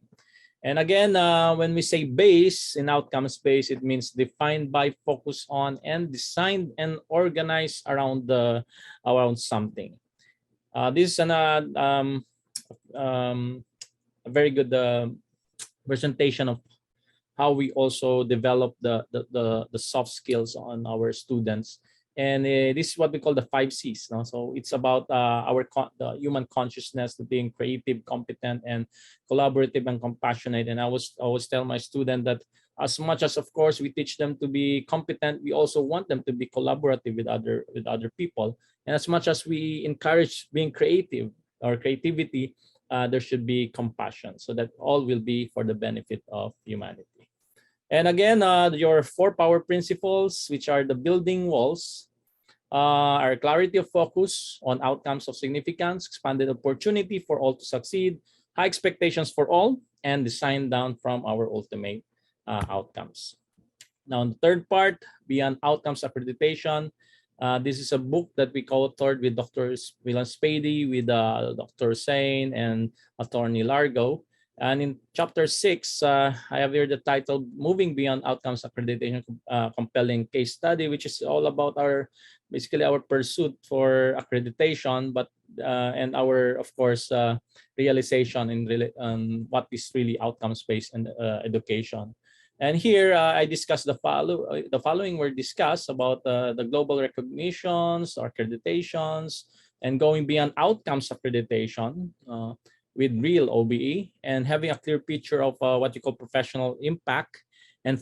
And again, when we say base in outcomes based, it means defined by, focus on, and designed and organized around around something. This is a very good presentation of how we also develop the soft skills on our students. And this is what we call the 5 C's. No? So it's about the human consciousness, being creative, competent, and collaborative and compassionate. And I always tell my student that as much as, of course, we teach them to be competent, we also want them to be collaborative with other people. And as much as we encourage being creative or creativity, there should be compassion, so that all will be for the benefit of humanity. And again, your 4 power principles, which are the building walls, are clarity of focus on outcomes of significance, expanded opportunity for all to succeed, high expectations for all, and design down from our ultimate outcomes. Now, in the third part, beyond outcomes accreditation, this is a book that we co-authored with Dr. William Spady, with Dr. Hussain, and Attorney Largo. And in chapter 6, I have here the title, Moving Beyond Outcomes Accreditation, Compelling Case Study, which is all about basically our pursuit for accreditation, but and our, of course, realization in what is really outcomes-based education. And here I discussed the following were discussed about the global recognitions, accreditations, and going beyond outcomes accreditation with real OBE, and having a clear picture of what you call professional impact, and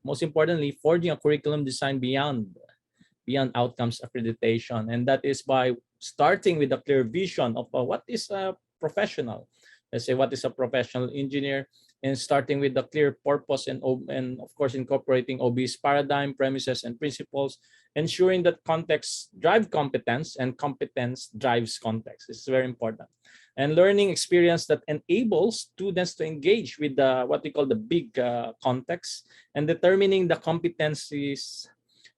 most importantly, forging a curriculum design beyond outcomes accreditation. And that is by starting with a clear vision of what is a professional. Let's say, what is a professional engineer, and starting with the clear purpose, and of course incorporating OBE's paradigm, premises, and principles, ensuring that context drives competence and competence drives context. This is very important. And learning experience that enables students to engage with what we call the big context, and determining the competencies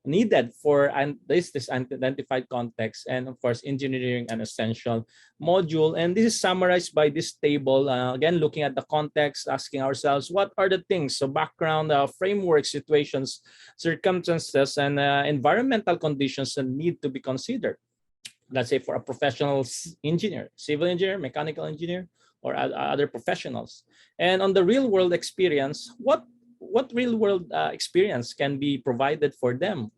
needed for this identified context, and of course engineering an essential module. And this is summarized by this table, again looking at the context, asking ourselves what are the things, so background, framework, situations, circumstances, and environmental conditions that need to be considered. Let's say for a professional engineer, civil engineer, mechanical engineer, or other professionals. And on the real world experience, what real world experience can be provided for them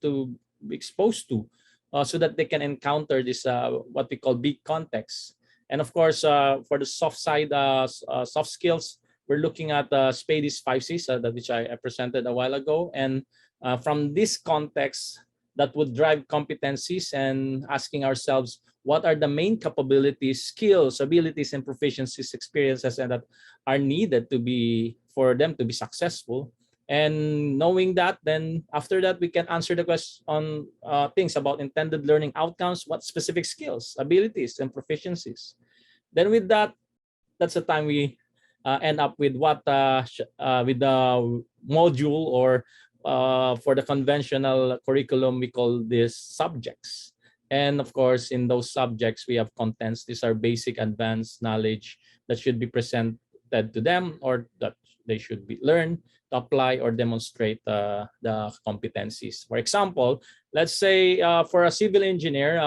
to be exposed to, so that they can encounter this what we call big context. And of course, for the soft side, soft skills, we're looking at Spady's 5 C's, which I presented a while ago. And from this context, that would drive competencies, and asking ourselves what are the main capabilities, skills, abilities, and proficiencies, experiences, and that are needed for them to be successful. And knowing that, then after that, we can answer the question on things about intended learning outcomes, what specific skills, abilities, and proficiencies. Then with that, that's the time we end up with with the module, or for the conventional curriculum, we call this subjects. And of course, in those subjects, we have contents. These are basic, advanced knowledge that should be presented to them, or that they should be learned to apply or demonstrate the competencies. For example, let's say for a civil engineer,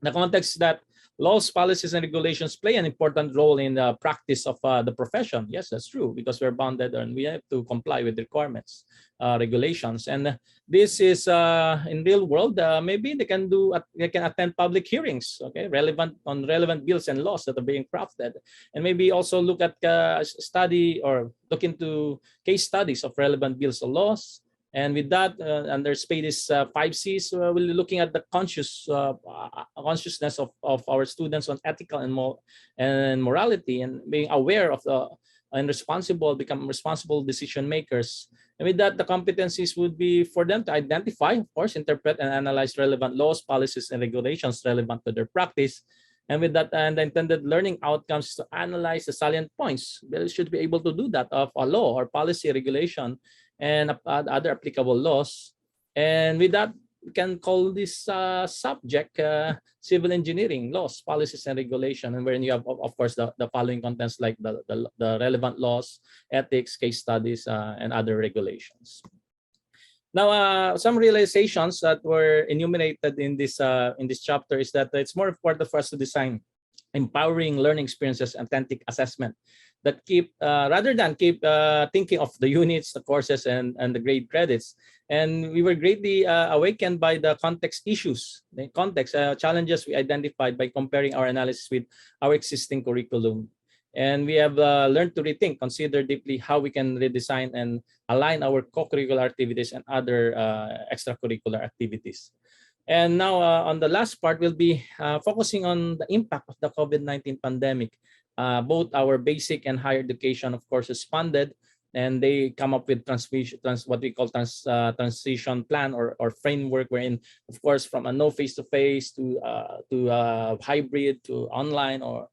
the context that laws, policies, and regulations play an important role in the practice of the profession. Yes, that's true, because we're bounded and we have to comply with requirements, regulations. And this is in real world, maybe they can attend public hearings, okay, relevant bills and laws that are being crafted, and maybe also look at study or look into case studies of relevant bills or laws. And with that, under SPADIS 5Cs, we'll be looking at the consciousness of our students on ethical and morality, and being aware of become responsible decision makers. And with that, the competencies would be for them to identify, of course, interpret and analyze relevant laws, policies, and regulations relevant to their practice. And with that, and the intended learning outcomes is to analyze the salient points. They should be able to do that of a law or policy, regulation, and other applicable laws. And with that, we can call this subject civil engineering, laws, policies, and regulation. And wherein you have, of course, the following contents like the relevant laws, ethics, case studies, and other regulations. Now, some realizations that were enumerated in this chapter is that it's more important for us to design empowering learning experiences, authentic assessment that rather than keep thinking of the units, the courses, and the grade credits. And we were greatly awakened by the context issues, the context challenges we identified by comparing our analysis with our existing curriculum. And we have learned to rethink, consider deeply how we can redesign and align our co-curricular activities and other extracurricular activities. And now on the last part, we'll be focusing on the impact of the COVID-19 pandemic. Both our basic and higher education, of course, is funded, and they come up with what we call transition plan or framework, wherein, of course, from a no face-to-face to hybrid to online, or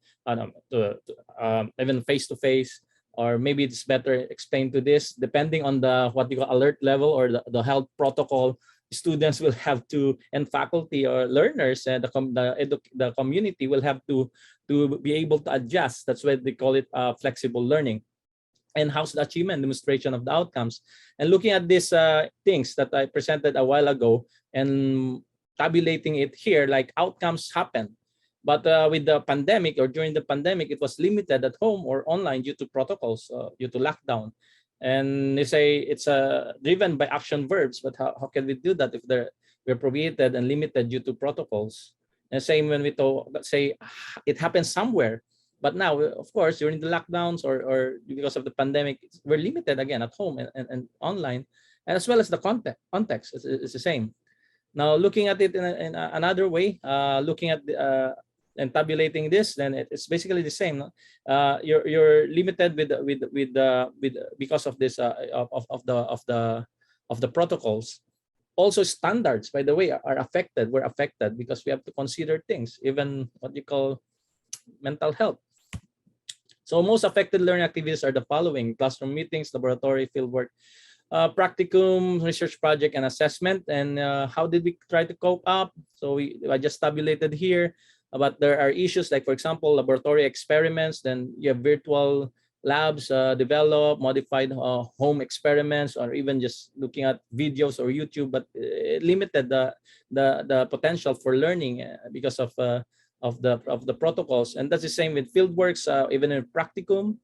even face-to-face, or maybe it's better explained to this, depending on the what we call alert level or the health protocol. Students will have to, and faculty or learners and the community will have to be able to adjust. That's why they call it flexible learning. And how's the achievement demonstration of the outcomes? And looking at these things that I presented a while ago and tabulating it here, like outcomes happen. But with the pandemic, or during the pandemic, it was limited at home or online due to protocols, due to lockdown. And they say it's driven by action verbs, but how can we do that if we're prohibited and limited due to protocols? And same when we say it happens somewhere, but now, of course, during the lockdowns or because of the pandemic, we're limited again at home and online, and as well as the context is the same. Now, looking at it in another way, looking at and tabulating this, then it's basically the same. You're limited with because of this of the protocols. Also, standards, by the way, are affected. We're affected because we have to consider things, even what you call mental health. So most affected learning activities are the following: classroom meetings, laboratory, fieldwork, practicum, research project, and assessment. And how did we try to cope up? So I just tabulated here. But there are issues like, for example, laboratory experiments. Then you have virtual labs, develop modified home experiments, or even just looking at videos or YouTube. But it limited the potential for learning because of the protocols. And that's the same with fieldworks, even in practicum.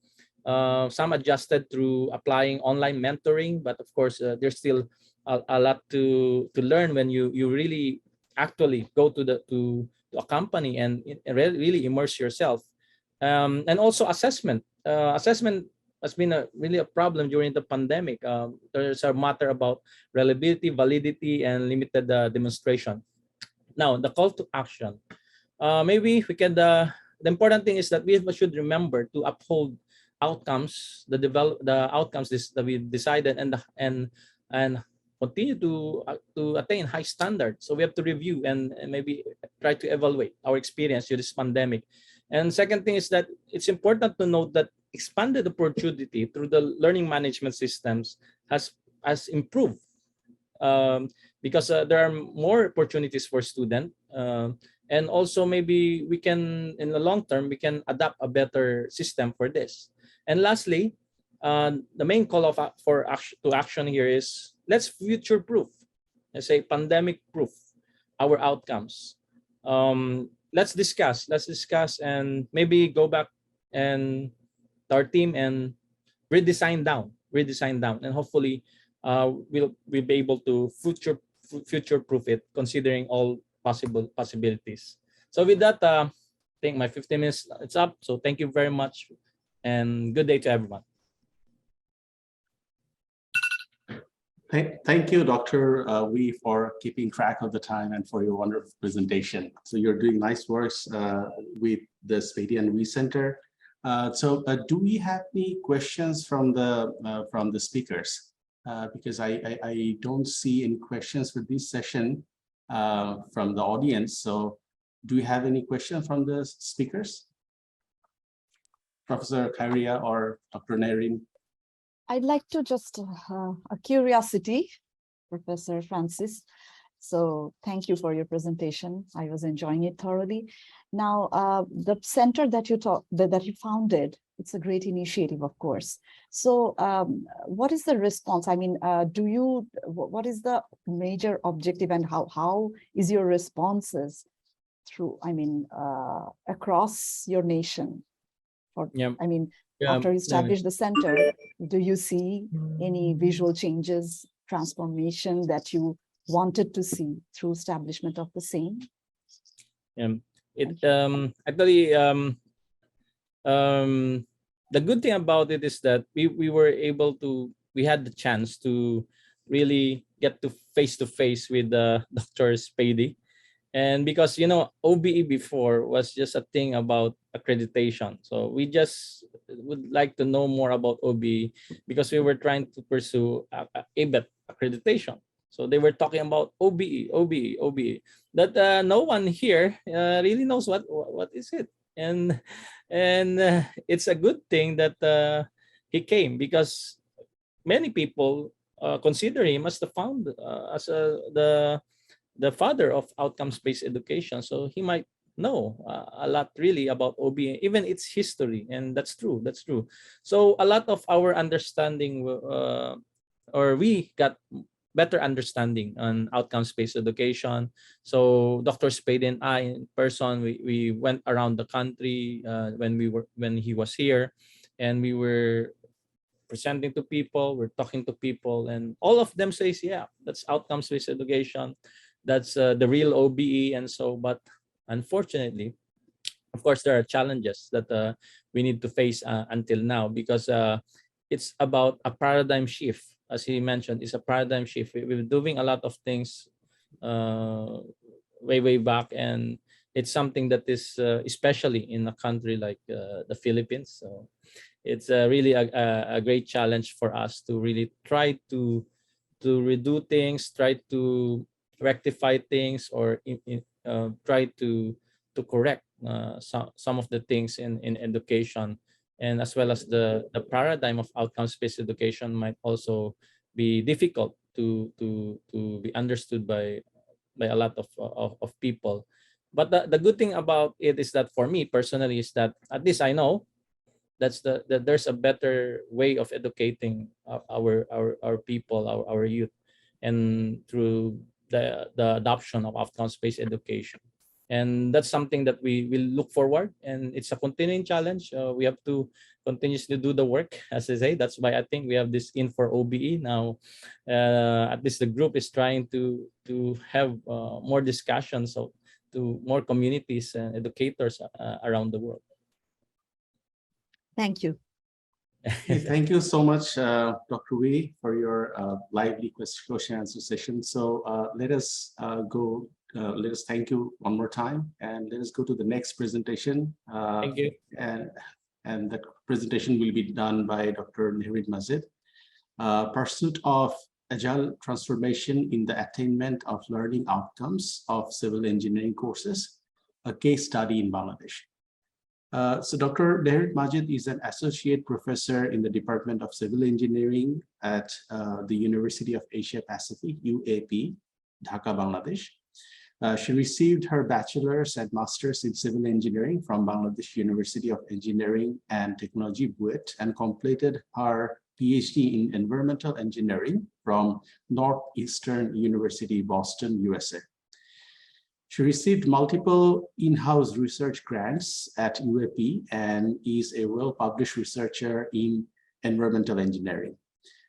Some adjusted through applying online mentoring, but of course, there's still a lot to learn when you really actually go to a company and really immerse yourself. And also assessment. Assessment has been really a problem during the pandemic. There's a matter about reliability, validity, and limited demonstration. Now, the call to action. Maybe we can. The important thing is that we should remember to uphold outcomes, the outcomes that we decided, and continue to attain high standards. So we have to review and maybe try to evaluate our experience with this pandemic. And second thing is that it's important to note that expanded opportunity through the learning management systems has improved, because there are more opportunities for students. And also maybe we can, in the long term, we can adapt a better system for this. And lastly, the main call to action here is, let's future-proof, let's say pandemic-proof our outcomes. let's discuss and maybe go back and our team and redesign down, and hopefully we'll be able to future proof it, considering all possibilities. So with that, I think my 15 minutes it's up. So thank you very much, and good day to everyone. Thank you, Dr. Wee, for keeping track of the time and for your wonderful presentation. So you're doing nice works with the Spady and Wee Center. Do we have any questions from the speakers? Because I don't see any questions for this session from the audience. So do we have any questions from the speakers? Professor Khairia or Dr. Naren? I'd like to just a curiosity, Professor Francis. So thank you for your presentation. I was enjoying it thoroughly. Now, the center that you founded, it's a great initiative, of course. So what is the response? I mean, what is the major objective, and how is your responses through, I mean, across your nation? Or, Yeah. I mean, after you establish the center, do you see any visual changes, transformation that you wanted to see through establishment of the same? Actually, the good thing about it is that we had the chance to really get to face with Dr. Spady. And because, OBE before was just a thing about accreditation. So we just would like to know more about OBE because we were trying to pursue ABET accreditation. So they were talking about OBE. That no one here really knows what is it. And it's a good thing that he came, because many people consider him as the founder, the father of outcomes-based education. So he might know a lot really about OBE, even its history, and that's true. So a lot of our understanding, or we got better understanding on outcomes-based education. So Dr. Spade and I in person, we went around the country when he was here, and we were presenting to people, we're talking to people, and all of them says, yeah, that's outcomes-based education. That's the real OBE. And so, but unfortunately, of course, there are challenges that we need to face until now, because it's about a paradigm shift. As he mentioned, it's a paradigm shift. We've been doing a lot of things way back, and it's something that is especially in a country like the Philippines. So it's really a great challenge for us to really try to redo things, try to rectify things, or try to correct some of the things in education, and as well as the paradigm of outcomes-based education might also be difficult to be understood by a lot of people. But the good thing about it is that for me personally is that at least I know that there's a better way of educating our people, our youth, and through the adoption of outcomes-based education. And that's something that we will look forward, and it's a continuing challenge. We have to continuously do the work, as I say. That's why I think we have this in for OBE now. At least the group is trying to have more discussions to more communities and educators around the world. Thank you. Okay, thank you so much, Dr. Wee, for your lively question answer session. So let us go. Let us thank you one more time, and let us go to the next presentation. Thank you. And that presentation will be done by Dr. Naren Majid. Pursuit of Agile Transformation in the Attainment of Learning Outcomes of Civil Engineering Courses, a case study in Bangladesh. So Dr. Naren Majid is an associate professor in the Department of Civil Engineering at the University of Asia Pacific, UAP, Dhaka, Bangladesh. She received her bachelor's and master's in civil engineering from Bangladesh University of Engineering and Technology, BUET, and completed her PhD in environmental engineering from Northeastern University, Boston, USA. She received multiple in-house research grants at UAP and is a well-published researcher in environmental engineering.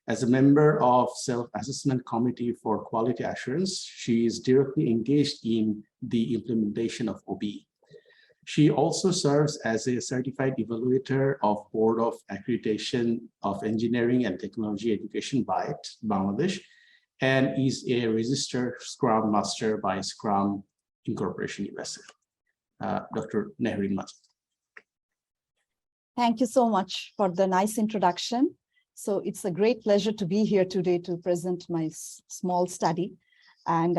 As a member of Self-Assessment Committee for Quality Assurance, she is directly engaged in the implementation of OBE. She also serves as a certified evaluator of Board of Accreditation of Engineering and Technology Education by Bangladesh, and is a registered Scrum Master by Scrum Incorporation USA. Dr. Nehrin Majid. Thank you so much for the nice introduction. So it's a great pleasure to be here today to present my small study. And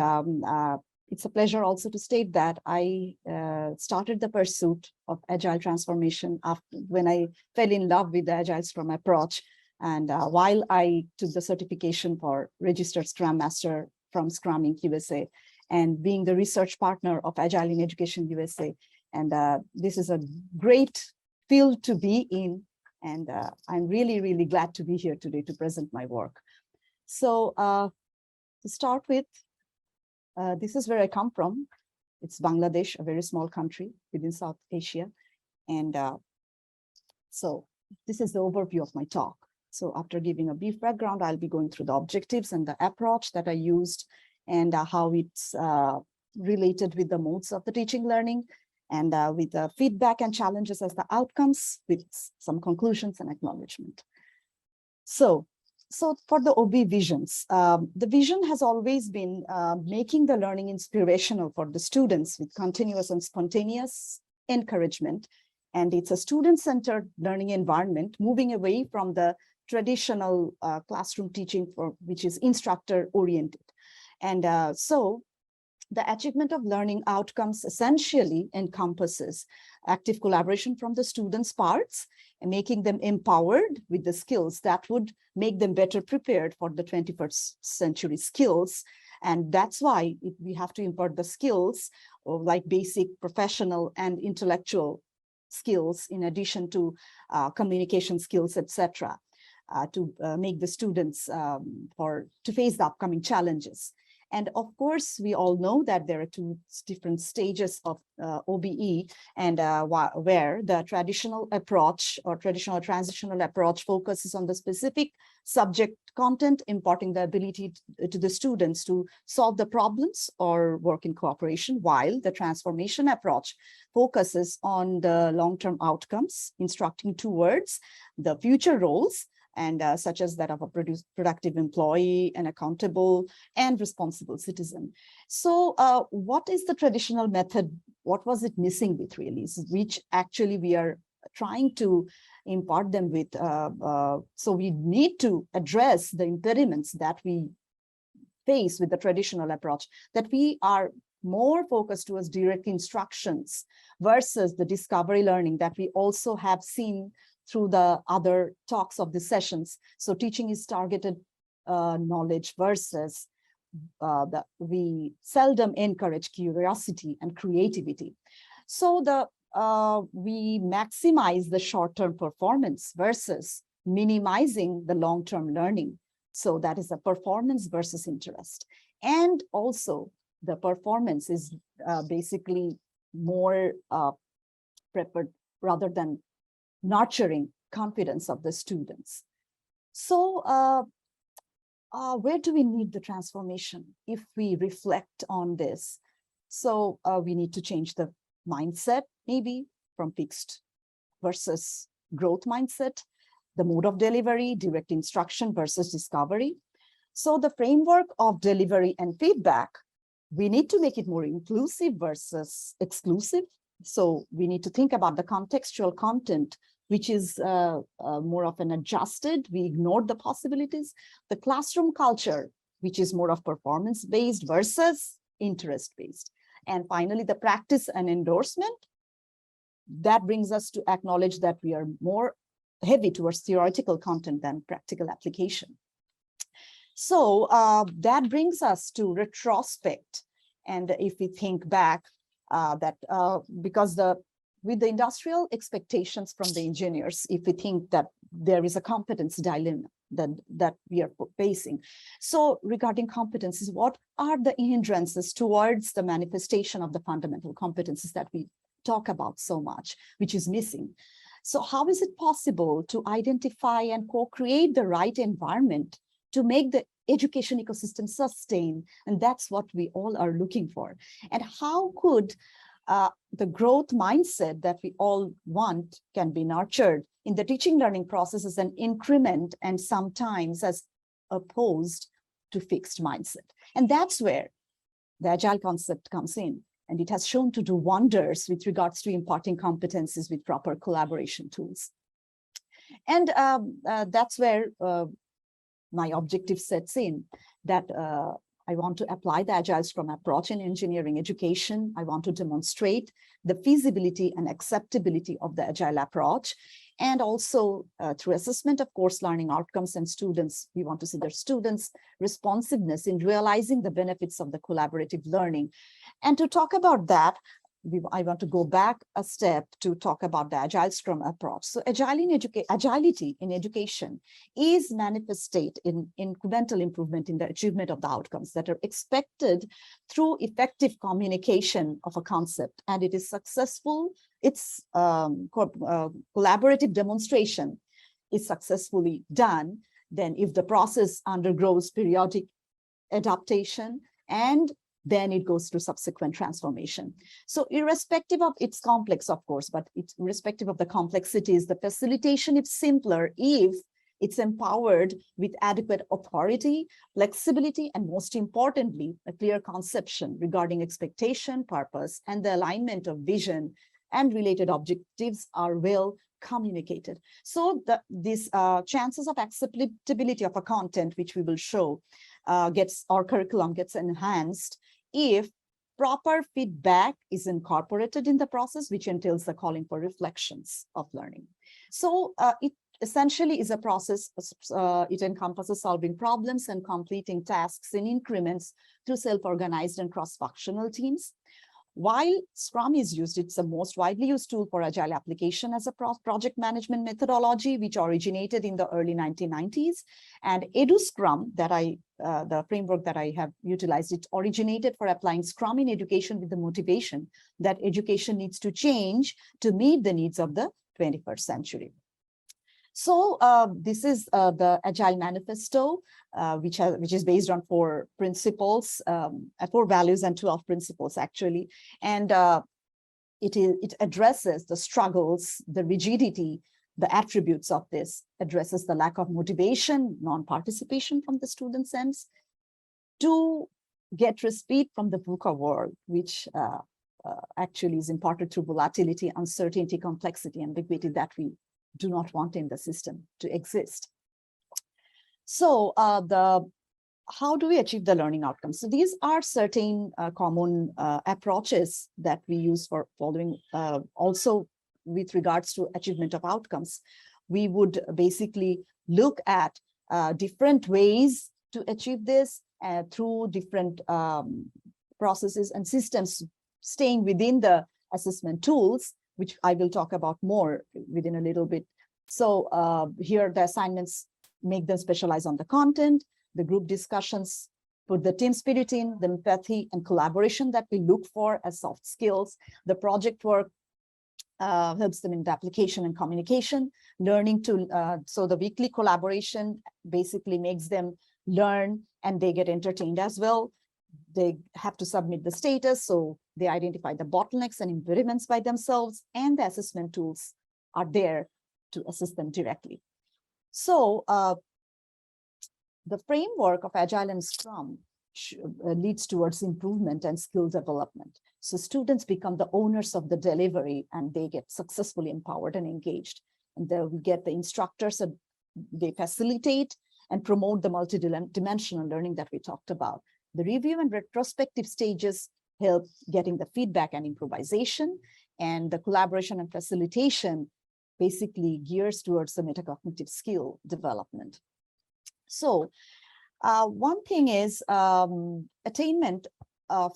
it's a pleasure also to state that I started the pursuit of Agile transformation when I fell in love with the Agile Scrum approach. And while I took the certification for Registered Scrum Master from Scrum Inc. USA, and being the research partner of Agile in Education USA. And this is a great field to be in. And I'm really, really glad to be here today to present my work. So to start with, this is where I come from. It's Bangladesh, a very small country within South Asia. And so this is the overview of my talk. So after giving a brief background, I'll be going through the objectives and the approach that I used and how it's related with the modes of the teaching learning, and with the feedback and challenges as the outcomes, with some conclusions and acknowledgement. So for the OB visions, the vision has always been making the learning inspirational for the students with continuous and spontaneous encouragement. And it's a student-centered learning environment, moving away from the traditional classroom teaching, which is instructor-oriented. And so the achievement of learning outcomes essentially encompasses active collaboration from the students' parts and making them empowered with the skills that would make them better prepared for the 21st century skills. And that's why we have to impart the skills of like basic professional and intellectual skills in addition to communication skills, etc., to make the students to face the upcoming challenges. And of course, we all know that there are two different stages of OBE, and where the traditional approach or traditional transitional approach focuses on the specific subject content, imparting the ability to the students to solve the problems or work in cooperation, while the transformation approach focuses on the long-term outcomes, instructing towards the future roles, and such as that of a productive employee, an accountable and responsible citizen. So what is the traditional method? What was it missing with really, which actually we are trying to impart them with? So we need to address the impediments that we face with the traditional approach, that we are more focused towards direct instructions versus the discovery learning that we also have seen through the other talks of the sessions. So teaching is targeted knowledge versus we seldom encourage curiosity and creativity. So we maximize the short-term performance versus minimizing the long-term learning. So that is a performance versus interest. And also the performance is basically more preferred rather than nurturing confidence of the students. So where do we need the transformation if we reflect on this? So we need to change the mindset, maybe from fixed versus growth mindset, the mode of delivery, direct instruction versus discovery. So the framework of delivery and feedback, we need to make it more inclusive versus exclusive. So we need to think about the contextual content, which is more of an adjusted, we ignored the possibilities. The classroom culture, which is more of performance-based versus interest-based. And finally, the practice and endorsement, that brings us to acknowledge that we are more heavy towards theoretical content than practical application. So that brings us to retrospect. And if we think back, because with the industrial expectations from the engineers, if we think that there is a competence dilemma that we are facing. So regarding competencies, what are the hindrances towards the manifestation of the fundamental competencies that we talk about so much, which is missing? So how is it possible to identify and co-create the right environment to make the education ecosystem sustain? And that's what we all are looking for. And how could the growth mindset that we all want can be nurtured in the teaching learning process as an increment and sometimes as opposed to fixed mindset? And that's where the Agile concept comes in. And it has shown to do wonders with regards to imparting competencies with proper collaboration tools. And that's where my objective sets in, that I want to apply the Agile Scrum approach in engineering education. I want to demonstrate the feasibility and acceptability of the Agile approach. And also through assessment of course learning outcomes and students, we want to see their students' responsiveness in realizing the benefits of the collaborative learning. And to talk about that, I want to go back a step to talk about the Agile Scrum approach. So agility in education is manifested in incremental improvement in the achievement of the outcomes that are expected through effective communication of a concept. And it is successful, its collaborative demonstration is successfully done, then if the process undergoes periodic adaptation and then it goes through subsequent transformation. So irrespective of its complex, of course, but it's irrespective of the complexities, the facilitation is simpler if it's empowered with adequate authority, flexibility, and most importantly, a clear conception regarding expectation, purpose, and the alignment of vision and related objectives are well communicated. So these chances of acceptability of a content, which we will show, our curriculum gets enhanced if proper feedback is incorporated in the process, which entails the calling for reflections of learning. So it essentially is a process, it encompasses solving problems and completing tasks in increments through self-organized and cross-functional teams. While Scrum is used, it's the most widely used tool for Agile application as a project management methodology, which originated in the early 1990s. And Scrum, the framework that I have utilized, it originated for applying Scrum in education with the motivation that education needs to change to meet the needs of the 21st century. So this is the Agile Manifesto, which is based on 4 principles, 4 values and 12 principles actually. And it addresses the struggles, the rigidity, the attributes of this, addresses the lack of motivation, non-participation from the student's ends, to get respite from the VUCA world, which actually is imparted through volatility, uncertainty, complexity, ambiguity that we do not want in the system to exist. So how do we achieve the learning outcomes? So these are certain common approaches that we use for following, also with regards to achievement of outcomes. We would basically look at different ways to achieve this through different processes and systems, staying within the assessment tools, which I will talk about more within a little bit. So here the assignments make them specialize on the content, the group discussions put the team spirit in, the empathy and collaboration that we look for as soft skills. The project work helps them in the application and communication, learning to, so the weekly collaboration basically makes them learn and they get entertained as well. They have to submit the status, so they identify the bottlenecks and impediments by themselves, and the assessment tools are there to assist them directly. So the framework of Agile and Scrum leads towards improvement and skill development. So students become the owners of the delivery and they get successfully empowered and engaged. And then we get the instructors, and they facilitate and promote the multidimensional learning that we talked about. The review and retrospective stages help getting the feedback and improvisation, and the collaboration and facilitation basically gears towards the metacognitive skill development. So one thing is attainment of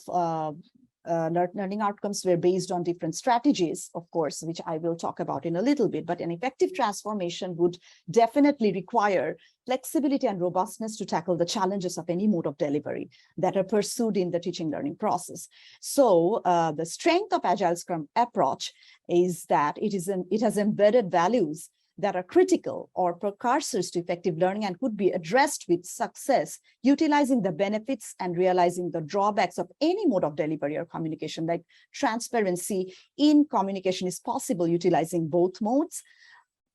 learning outcomes were based on different strategies, of course, which I will talk about in a little bit, but an effective transformation would definitely require flexibility and robustness to tackle the challenges of any mode of delivery that are pursued in the teaching learning process. So the strength of Agile Scrum approach is that it has embedded values that are critical or precursors to effective learning and could be addressed with success, utilizing the benefits and realizing the drawbacks of any mode of delivery or communication. Like transparency in communication is possible utilizing both modes,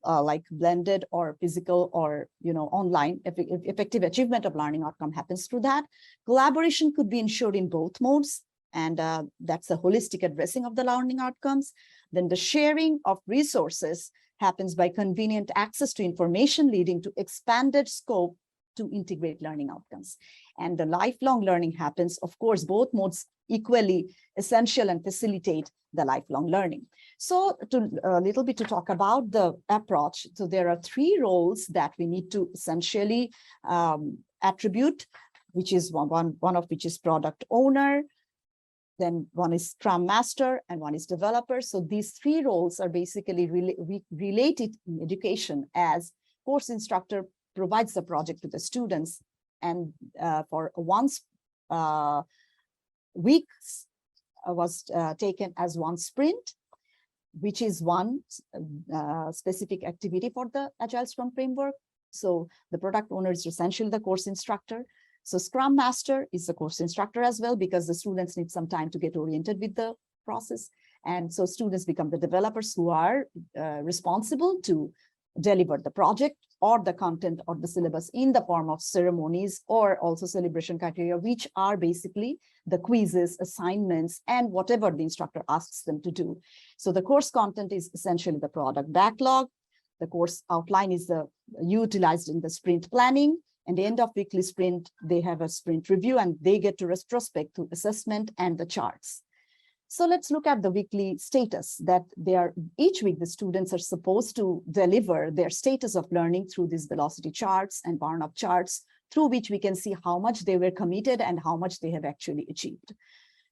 like blended or physical or online. Effective achievement of learning outcome happens through that. Collaboration could be ensured in both modes, and that's a holistic addressing of the learning outcomes. Then the sharing of resources happens by convenient access to information, leading to expanded scope to integrate learning outcomes. And the lifelong learning happens, of course, both modes equally essential and facilitate the lifelong learning. So a little bit to talk about the approach. So there are 3 roles that we need to essentially attribute, which is one of which is product owner, then one is Scrum Master, and one is developer. So these 3 roles are basically related in education, as course instructor provides the project to the students, and for once weeks was taken as one sprint, which is one specific activity for the Agile Scrum framework. So the product owner is essentially the course instructor. So Scrum Master is the course instructor as well, because the students need some time to get oriented with the process. And so students become the developers who are responsible to deliver the project or the content or the syllabus in the form of ceremonies or also celebration criteria, which are basically the quizzes, assignments, and whatever the instructor asks them to do. So the course content is essentially the product backlog. The course outline is utilized in the sprint planning. And the end of weekly sprint, they have a sprint review and they get to retrospect to assessment and the charts. So let's look at the weekly status that each week the students are supposed to deliver their status of learning through these velocity charts and burn-up charts, through which we can see how much they were committed and how much they have actually achieved.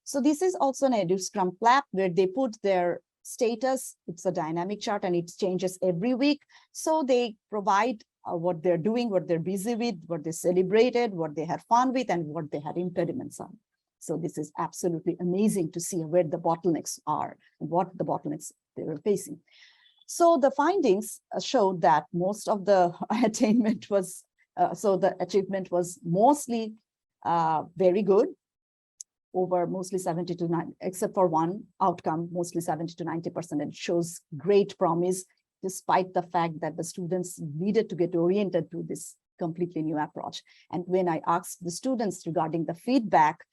So this is also an EduScrum Flap where they put their status. It's a dynamic chart and it changes every week. So they provide what they're doing, what they're busy with, what they celebrated, what they had fun with, and what they had impediments on. So this is absolutely amazing to see where the bottlenecks are and what the bottlenecks they were facing. So the findings showed that most of the attainment was, the achievement was mostly very good, over mostly 70 to 90, except for one outcome, mostly 70 to 90%, and shows great promise, despite the fact that the students needed to get oriented to this completely new approach. And when I asked the students regarding the feedback,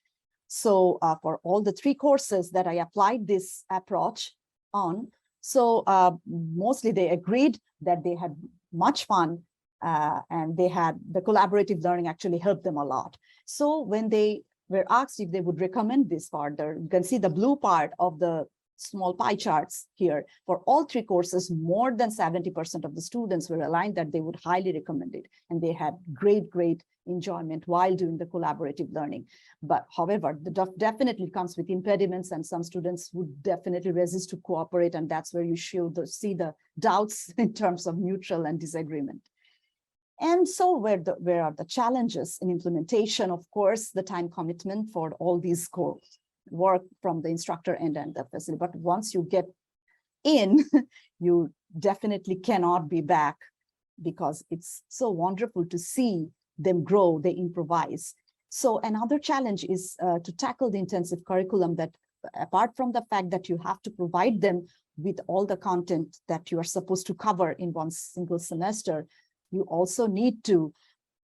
so for all the 3 courses that I applied this approach on, so mostly they agreed that they had much fun and they had the collaborative learning actually helped them a lot. So when they were asked if they would recommend this further, you can see the blue part of the small pie charts here. For all 3 courses, more than 70% of the students were aligned that they would highly recommend it. And they had great enjoyment while doing the collaborative learning. But however, the definitely comes with impediments, and some students would definitely resist to cooperate. And that's where you see the doubts in terms of neutral and disagreement. And so where are the challenges in implementation? Of course, the time commitment for all these core work from the instructor end and the facility. But once you get in, you definitely cannot be back, because it's so wonderful to see them grow, they improvise. So another challenge is to tackle the intensive curriculum, that apart from the fact that you have to provide them with all the content that you are supposed to cover in one single semester, you also need to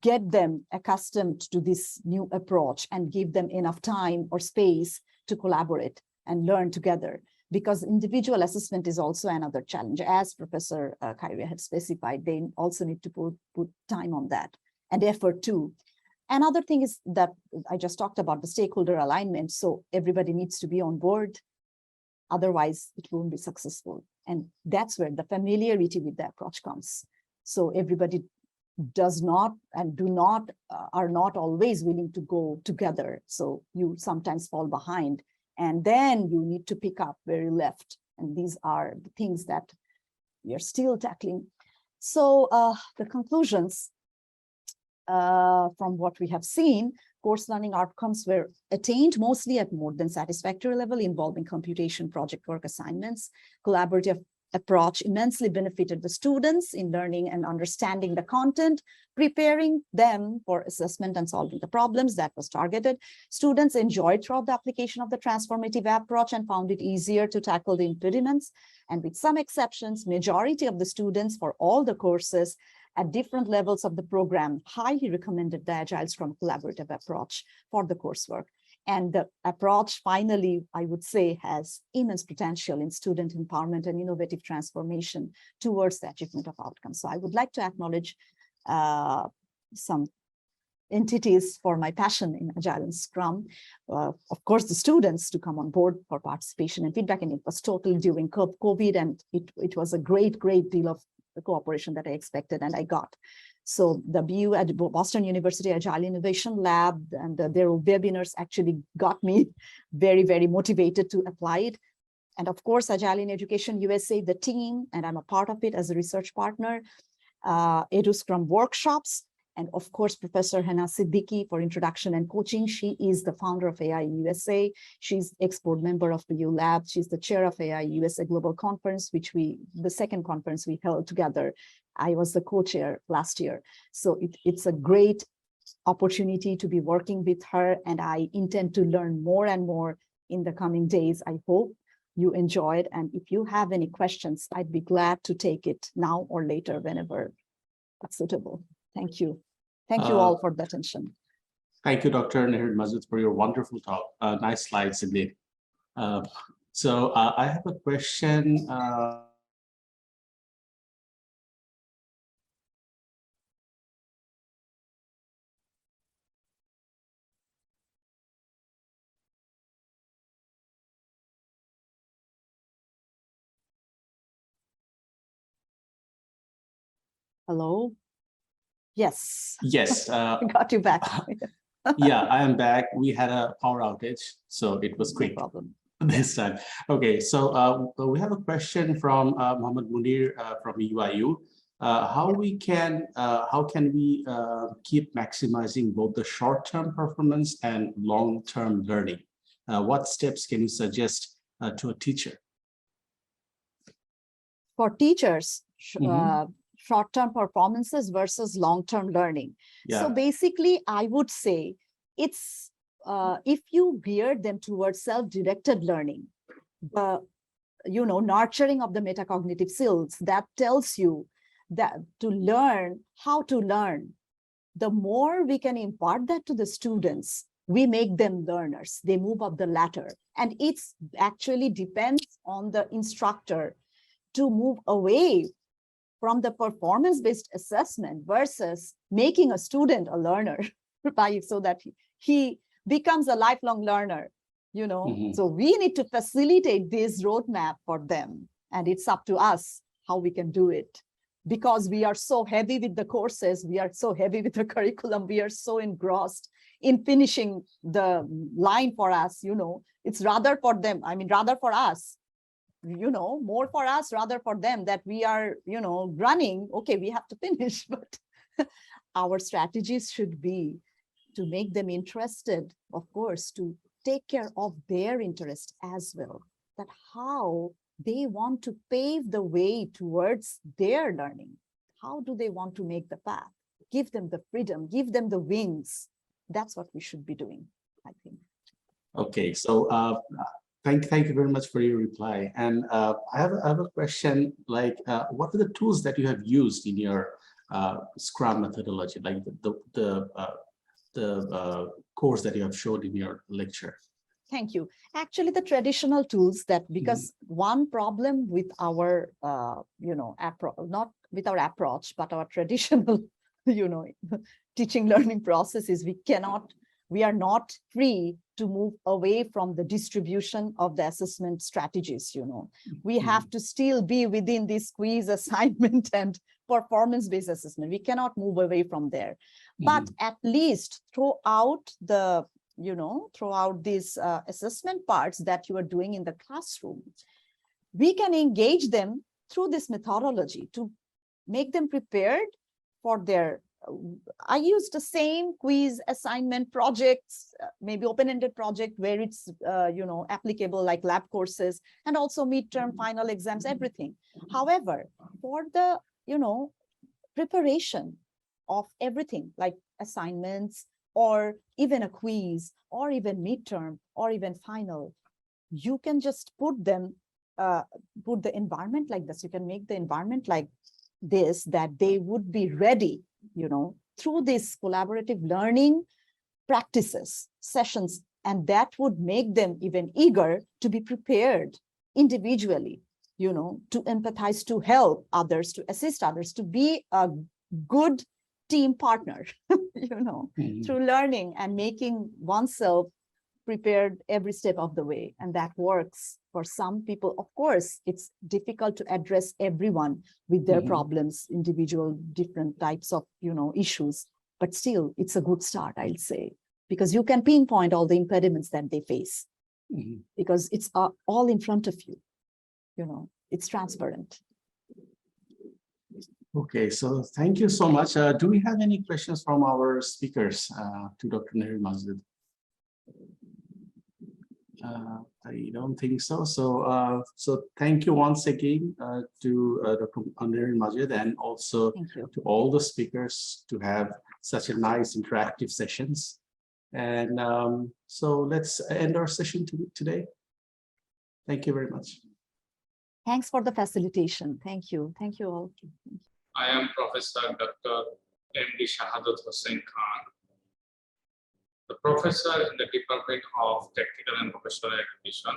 get them accustomed to this new approach and give them enough time or space to collaborate and learn together, because individual assessment is also another challenge. As Professor Khairia had specified, they also need to put time on that and effort too. Another thing is that I just talked about the stakeholder alignment. So everybody needs to be on board. Otherwise, it won't be successful. And that's where the familiarity with the approach comes. So everybody does not and are not always willing to go together. So you sometimes fall behind. And then you need to pick up where you left. And these are the things that we are still tackling. So the conclusions from what we have seen, course learning outcomes were attained mostly at more than satisfactory level, involving computation, project work assignments. Collaborative approach immensely benefited the students in learning and understanding the content, preparing them for assessment and solving the problems that was targeted. Students enjoyed throughout the application of the transformative approach and found it easier to tackle the impediments. And with some exceptions, majority of the students for all the courses at different levels of the program highly recommended the Agile Scrum collaborative approach for the coursework. And the approach, finally, I would say, has immense potential in student empowerment and innovative transformation towards the achievement of outcomes. So I would like to acknowledge some entities for my passion in Agile and Scrum. Of course, the students to come on board for participation and feedback, and it was totally during COVID, and it was a great deal of the cooperation that I expected and I got. So the BU at Boston University Agile Innovation Lab and their webinars actually got me very motivated to apply it. And of course, Agile in Education USA, the team, and I'm a part of it as a research partner, Edu Scrum workshops, and of course, Professor Hana Siddiqui for introduction and coaching. She is the founder of AI in USA. She's export member of the BU Lab. She's the chair of AI USA Global Conference, which the second conference we held together. I was the co-chair last year. So it's a great opportunity to be working with her, and I intend to learn more and more in the coming days. I hope you enjoyed, and if you have any questions, I'd be glad to take it now or later, whenever it's suitable. Thank you. Thank you all for the attention. Thank you, Dr. Nehir Mazud, for your wonderful talk. Nice slides indeed. So I have a question. Hello? Yes. Yes. I got you back. Yeah, I am back. We had a power outage, so it was quick. No problem. This time. Okay, so we have a question from Mohammed Munir from UIU. How can we keep maximizing both the short-term performance and long-term learning? What steps can you suggest to a teacher? For teachers, short-term performances versus long-term learning. Yeah. So basically, I would say it's if you gear them towards self-directed learning, the nurturing of the metacognitive skills, that tells you that to learn how to learn. The more we can impart that to the students, we make them learners. They move up the ladder, and it's actually depends on the instructor to move away from the performance-based assessment versus making a student a learner, so that he becomes a lifelong learner, So we need to facilitate this roadmap for them, and it's up to us how we can do it. Because we are so heavy with the courses, we are so heavy with the curriculum, we are so engrossed in finishing the line for us, it's rather for them, rather for us, more for us, rather for them, that we are, running, okay, we have to finish, but our strategies should be to make them interested, of course, to take care of their interest as well, that how they want to pave the way towards their learning. How do they want to make the path? Give them the freedom, give them the wings. That's what we should be doing, I think. Okay, so thank you very much for your reply. And I have a question, like what are the tools that you have used in your Scrum methodology, like the course that you have showed in your lecture? Thank you. Actually, the traditional tools that, because one problem with our, not with our approach, but our traditional, teaching learning process is we are not free to move away from the distribution of the assessment strategies, We have to still be within this quiz assignment and performance-based assessment. We cannot move away from there. But at least throughout the throughout these assessment parts that you are doing in the classroom, we can engage them through this methodology to make them prepared for their, I use the same quiz, assignment, projects, maybe open-ended project where it's, applicable like lab courses, and also midterm, final exams, everything. However, for the, preparation of everything like assignments or even a quiz or even midterm or even final, you can just put them, put the environment like this. You can make the environment like this, that they would be ready, through this collaborative learning practices, sessions, and that would make them even eager to be prepared individually, to empathize, to help others, to assist others, to be a good team partner, through learning and making oneself prepared every step of the way. And that works for some people. Of course, it's difficult to address everyone with their problems, individual, different types of, issues, but still it's a good start, I'll say, because you can pinpoint all the impediments that they face, because it's all in front of you, it's transparent. Okay, so thank you so much. Do we have any questions from our speakers to Dr. Nahir Majid? I don't think so. So thank you once again to Dr. Nahir Majid, and also to all the speakers to have such a nice interactive sessions. And so let's end our session today. Thank you very much. Thanks for the facilitation. Thank you. Thank you all. I am Professor Dr. M.D. Shahadat Hossain Khan, the professor in the Department of Technical and Professional Education,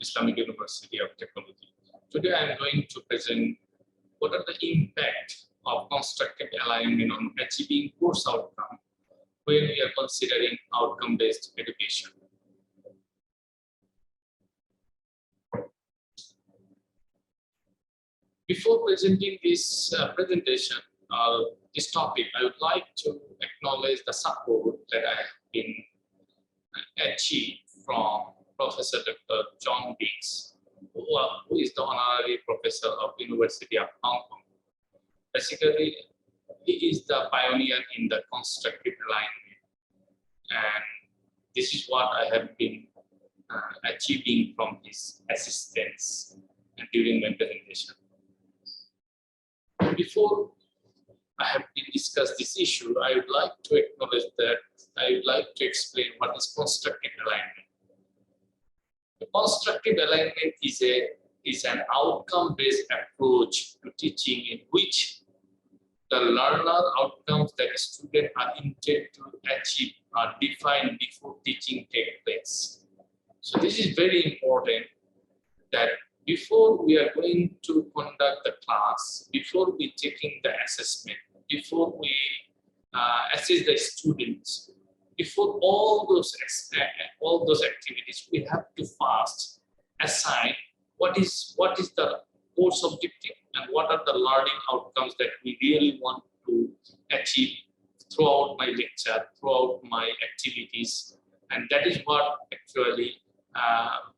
Islamic University of Technology. Today I am going to present what are the impact of constructive alignment on achieving course outcome when we are considering outcome-based education. Before presenting this this topic, I would like to acknowledge the support that I have been achieved from Professor Dr. John Biggs, who is the honorary professor of University of Hong Kong. Basically, he is the pioneer in the constructive alignment, and this is what I have been achieving from his assistance during my presentation. Before I have been discussed this issue, I would like to acknowledge that I would like to explain what is constructive alignment. The constructive alignment is an outcome-based approach to teaching in which the learner outcomes that a student are intended to achieve are defined before teaching takes place. So this is very important, that before we are going to conduct the class, before we taking the assessment, before we assess the students, before all those activities, we have to first assign what is the course objective and what are the learning outcomes that we really want to achieve throughout my lecture, throughout my activities, and that is what actually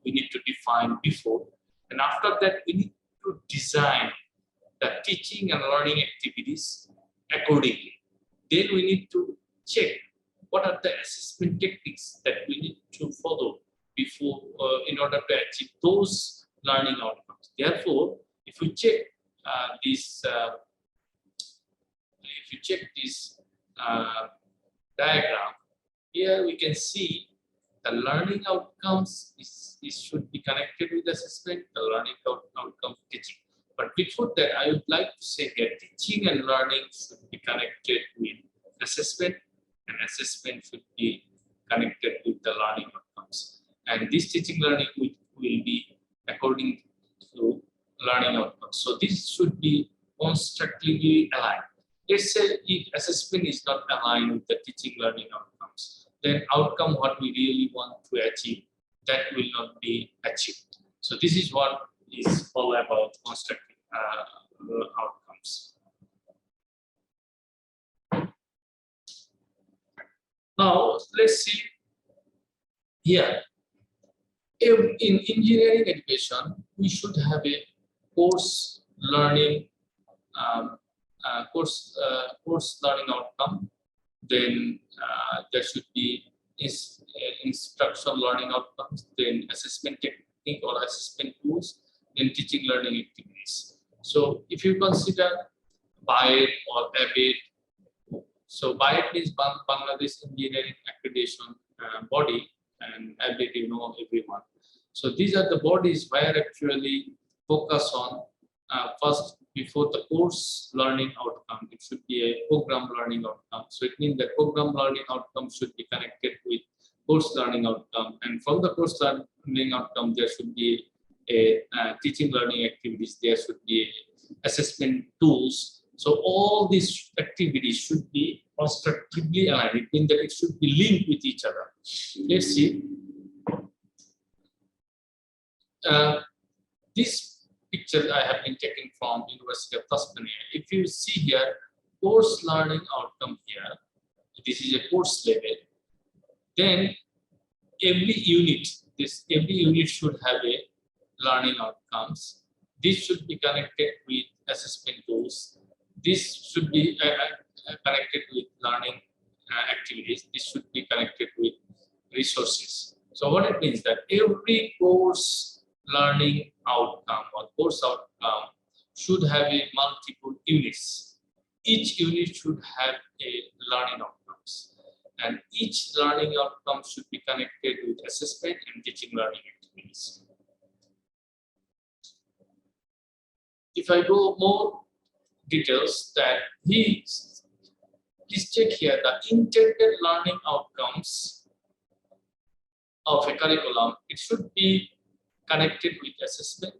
we need to define before. And after that, we need to design the teaching and learning activities accordingly. Then we need to check what are the assessment techniques that we need to follow before, in order to achieve those learning outcomes. Therefore, if you check this diagram, here we can see the learning outcomes should be connected with assessment, the learning outcomes teaching. But before that, I would like to say that teaching and learning should be connected with assessment, and assessment should be connected with the learning outcomes. And this teaching learning will be according to learning outcomes. So this should be constructively aligned. Let's say if assessment is not aligned with the teaching learning outcomes, then outcome what we really want to achieve, that will not be achieved. So this is what is all about constructive outcomes. Now let's see here, in engineering education, we should have a course learning course learning outcome. Then there should be instructional learning outcomes, then assessment technique or assessment tools, then teaching learning activities. So if you consider BIET or ABET, so BIET means Bangladesh Engineering Accreditation Body, and ABET, you know, everyone. So these are the bodies where actually focus on first, before the course learning outcome, it should be a program learning outcome. So it means that program learning outcome should be connected with course learning outcome, and from the course learning outcome, there should be a teaching learning activities, there should be assessment tools. So all these activities should be constructively aligned. It means that it should be linked with each other. Let's see. This picture I have been taken from University of Tasmania. If you see here, course learning outcome here, this is a course level. Then every unit should have a learning outcomes. This should be connected with assessment tools. This should be connected with learning activities. This should be connected with resources. So what it means that every course learning outcome or course outcome should have a multiple units. Each unit should have a learning outcomes, and each learning outcome should be connected with assessment and teaching learning activities. If I go more details, that please check here the intended learning outcomes of a curriculum. It should be connected with assessment.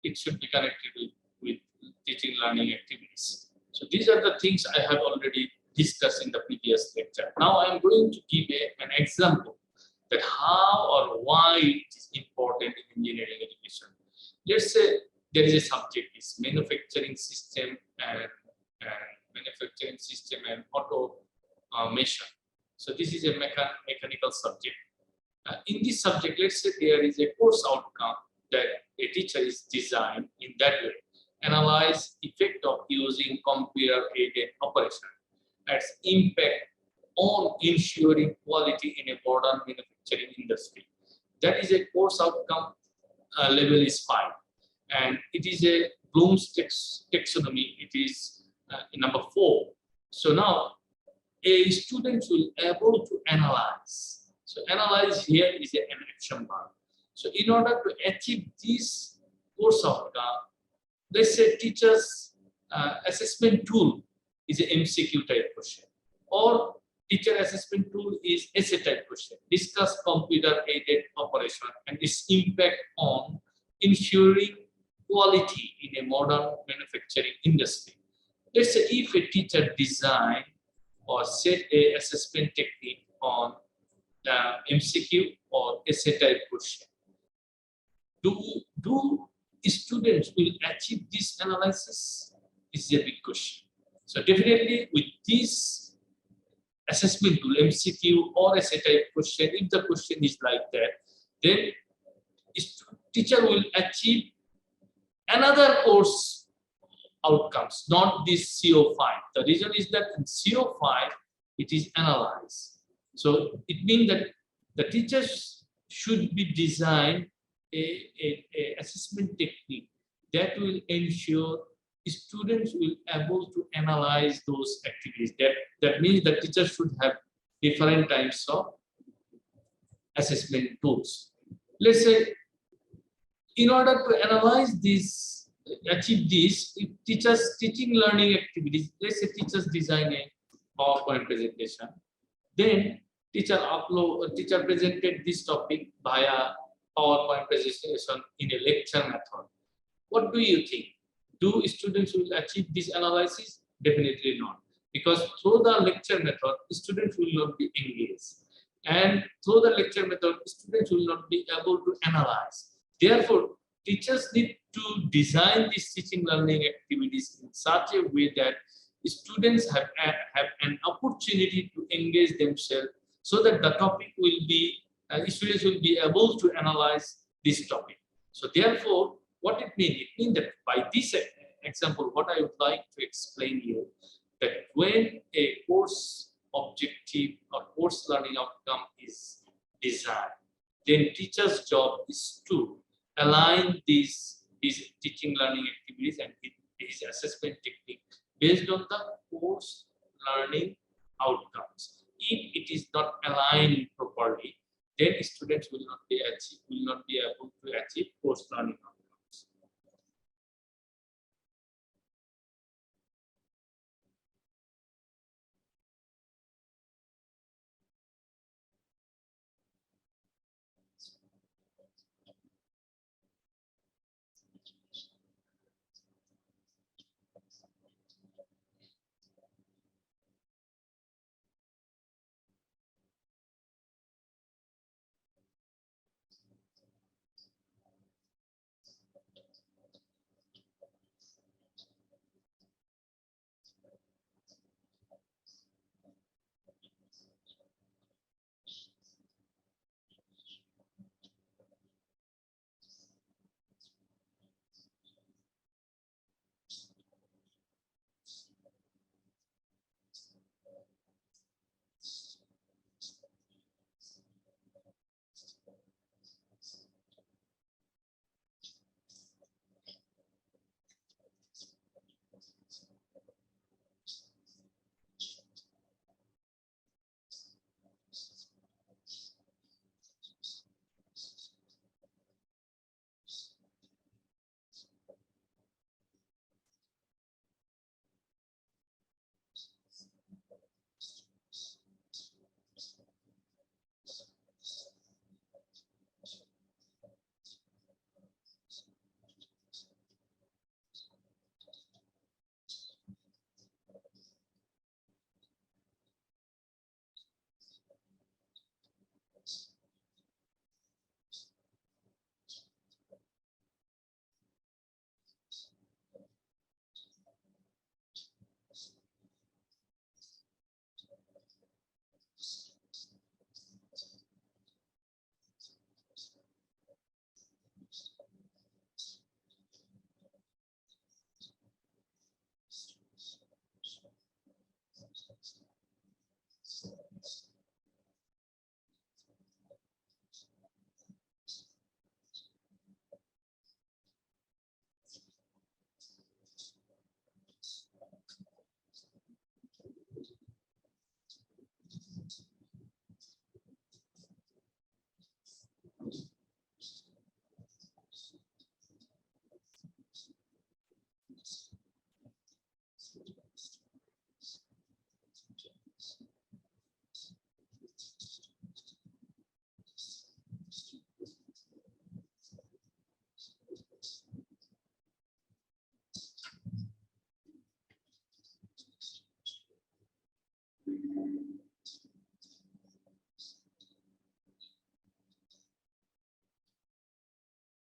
It should be connected with teaching learning activities. So these are the things I have already discussed in the previous lecture. Now I am going to give an example that how or why it is important in engineering education. Let's say there is a subject is manufacturing system and automation. So this is a mechanical subject. In this subject, let's say there is a course outcome that a teacher is designed in that way. Analyze effect of using computer-aided operation as impact on ensuring quality in a modern manufacturing industry. That is a course outcome level is 5. And it is a Bloom's taxonomy. It is number 4. So now a student will be able to analyze. So analyze here is an action bar. So in order to achieve this course outcome, let's say teacher's assessment tool is an MCQ type question, or teacher assessment tool is essay type question. Discuss computer-aided operation and its impact on ensuring quality in a modern manufacturing industry. Let's say if a teacher design or set a assessment technique on MCQ or essay type question, do students will achieve this analysis? Is a big question. So definitely with this assessment tool, MCQ or essay type question, if the question is like that, then teacher will achieve another course outcomes, not this CO5. The reason is that in CO5, it is analyzed. So it means that the teachers should be designed a assessment technique that will ensure students will able to analyze those activities. That means the teacher should have different types of assessment tools. Let's say in order to analyze this, achieve this, if teachers teaching learning activities, let's say teachers design a PowerPoint presentation, then teacher presented this topic via PowerPoint presentation in a lecture method. What do you think? Do students will achieve this analysis? Definitely not, because through the lecture method, students will not be engaged, and through the lecture method, students will not be able to analyze. Therefore, teachers need to design these teaching learning activities in such a way that students have an opportunity to engage themselves, so that the topic will be students will be able to analyze this topic. So therefore, what it means? It means that by this example, what I would like to explain you, that when a course objective or course learning outcome is designed, then teacher's job is to align these teaching learning activities and his assessment technique based on the course learning outcomes. If it is not aligned properly, then students will not be able to achieve course learning outcomes.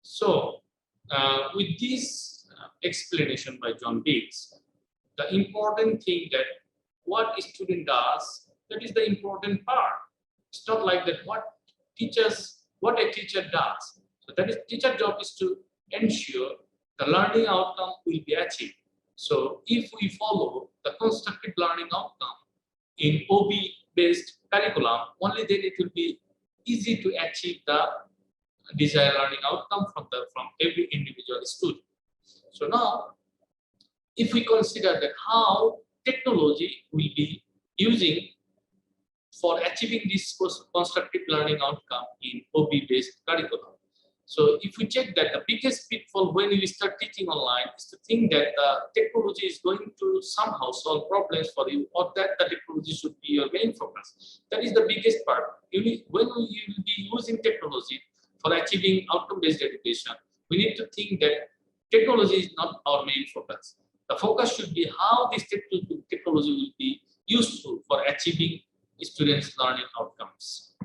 So, with this explanation by John Biggs, the important thing that what a student does, that is the important part. It's not like that what a teacher does. So that is teacher job is to ensure the learning outcome will be achieved. So if we follow the constructive learning outcome in OB-based curriculum, only then it will be easy to achieve the desired learning outcome from every individual student. So now, if we consider that how technology will be using for achieving this constructive learning outcome in OB-based curriculum. So if we check that the biggest pitfall when you start teaching online is to think that the technology is going to somehow solve problems for you, or that the technology should be your main focus. That is the biggest part. When you will be using technology for achieving outcome-based education, we need to think that technology is not our main focus. The focus should be how this technology will be useful for achieving students' learning outcomes.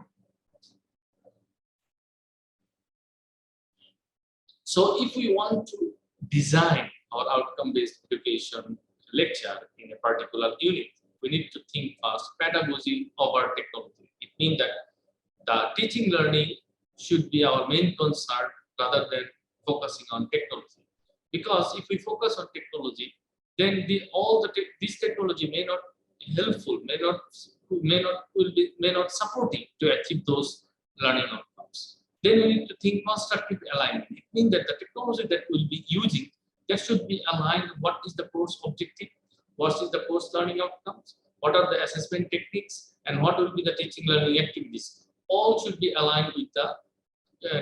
So if we want to design our outcome-based education lecture in a particular unit, we need to think first pedagogy over technology. It means that The teaching learning should be our main concern rather than focusing on technology. Because if we focus on technology, then this technology may not be helpful, may not supporting to achieve those learning outcomes. Then we need to think constructive alignment. It means that the technology that we'll be using, that should be aligned. What is the course objective? What is the course learning outcomes? What are the assessment techniques? And what will be the teaching learning activities? All should be aligned with the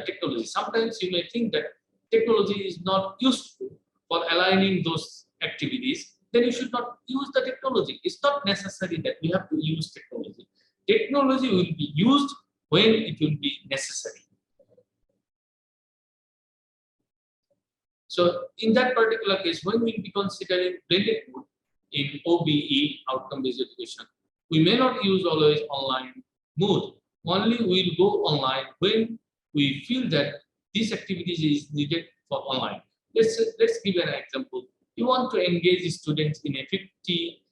technology. Sometimes you may think that technology is not useful for aligning those activities, then you should not use the technology. It's not necessary that we have to use technology. Technology will be used when it will be necessary. So in that particular case, when we will be considering blended mode in OBE, outcome-based education, we may not use always online mode. Only we'll go online when we feel that this activity is needed for online. Let's give an example. You want to engage students in a 50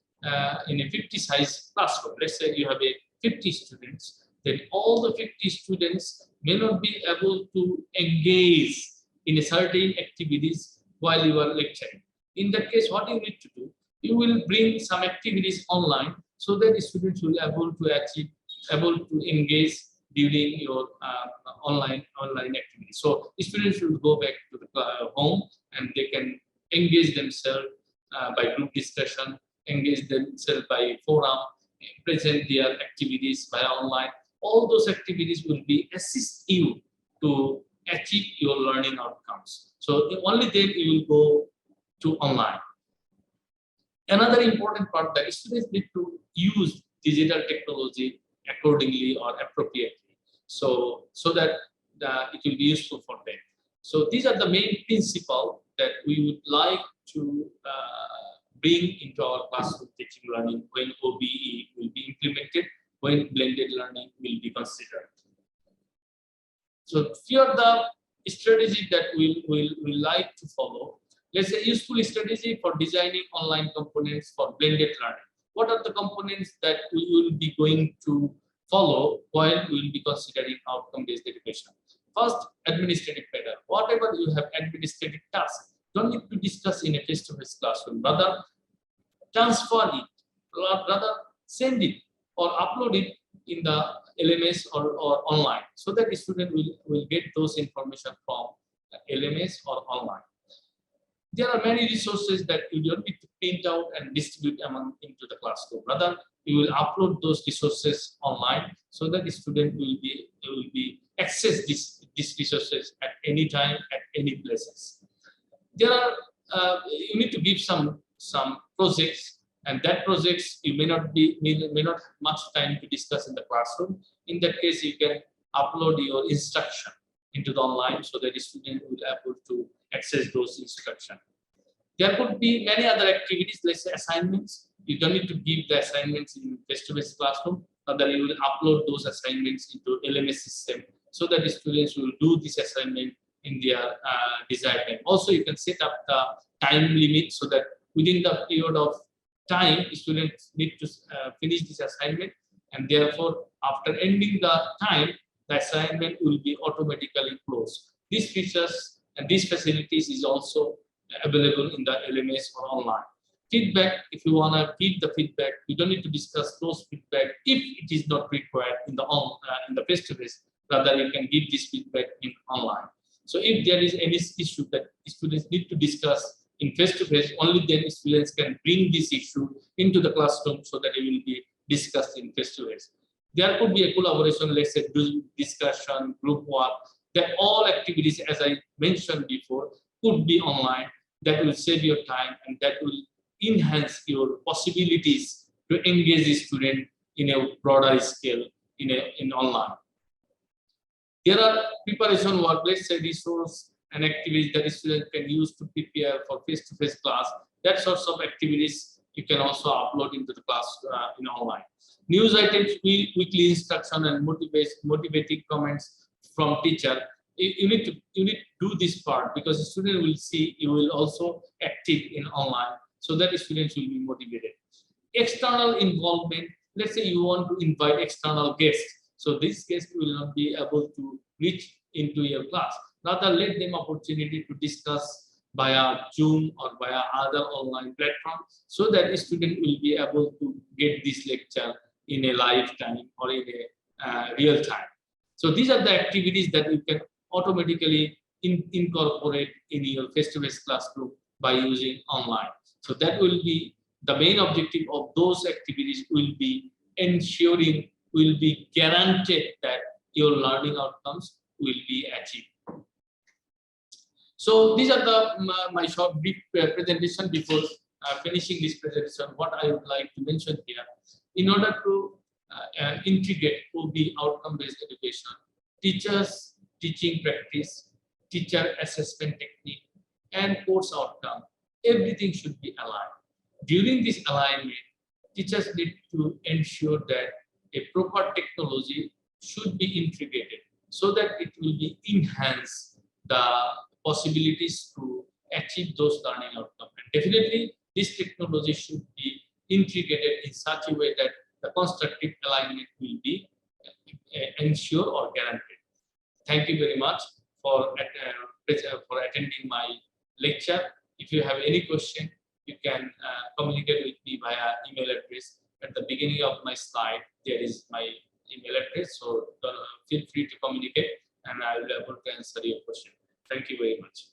size classroom. Let's say you have 50 students. Then all the 50 students may not be able to engage in a certain activities while you are lecturing. In that case, what you need to do, you will bring some activities online so that students will be able to engage during your online activity. So students should go back to the home and they can engage themselves by group discussion, engage themselves by forum, present their activities by online. All those activities will be assist you to achieve your learning outcomes. So only then you will go to online. Another important part that students need to use digital technology accordingly or appropriately, so that it will be useful for them. So these are the main principles that we would like to bring into our classroom teaching learning when OBE will be implemented, when blended learning will be considered. So here are the strategy that we like to follow. Let's say useful strategy for designing online components for blended learning. What are the components that we will be going to follow while we will be considering outcome-based education? First, administrative matter. Whatever you have administrative tasks, don't need to discuss in a face-to-face classroom. Rather, transfer it, rather send it or upload it in the LMS or online, so that the student will get those information from LMS or online. There are many resources that you don't need to print out and distribute into the classroom. Rather, you will upload those resources online so that the student will be access these resources at any time, at any places. There are you need to give some projects, and that projects you may not have much time to discuss in the classroom. In that case, you can upload your instruction into the online so that the student will be able to access those instructions. There could be many other activities, let's say assignments. You don't need to give the assignments in face-to-face classroom, but then you will upload those assignments into LMS system so that the students will do this assignment in their desired time. Also, you can set up the time limit so that within the period of time, students need to finish this assignment, and therefore, after ending the time, the assignment will be automatically closed. These features and these facilities is also available in the LMS or online. Feedback, if you want to keep the feedback, you don't need to discuss those feedback if it is not required in the face-to-face. Rather, you can give this feedback in online. So if there is any issue that students need to discuss in face-to-face, only then students can bring this issue into the classroom so that it will be discussed in face-to-face. There could be a collaboration, let's say discussion, group work, that all activities, as I mentioned before, could be online. That will save your time and that will enhance your possibilities to engage the student in a broader scale in online. There are preparation work, let's say resource and activities that students can use to prepare for face-to-face class. That sorts of activities you can also upload into the class in online. News items, weekly instruction and motivating comments from teacher. You need to do this part because the student will see you will also active in online so that the students will be motivated. External involvement, let's say you want to invite external guests. So this case will not be able to reach into your class. Rather, let them opportunity to discuss via Zoom or via other online platforms, so that the student will be able to get this lecture in a live time or in a real time. So these are the activities that you can automatically incorporate in your face-to-face classroom by using online. So that will be the main objective of those activities, will be ensuring, will be guaranteed that your learning outcomes will be achieved. So these are my short brief presentation. Before finishing this presentation, what I would like to mention here, in order to integrate OB, outcome-based education, teachers' teaching practice, teacher assessment technique, and course outcome, everything should be aligned. During this alignment, teachers need to ensure that a proper technology should be integrated, so that it will be enhance the possibilities to achieve those learning outcomes. And definitely, this technology should be integrated in such a way that the constructive alignment will be ensured or guaranteed. Thank you very much for attending my lecture. If you have any question, you can communicate with me via email address. At the beginning of my slide, there is my email address, so feel free to communicate, and I will be able to answer your question. Thank you very much.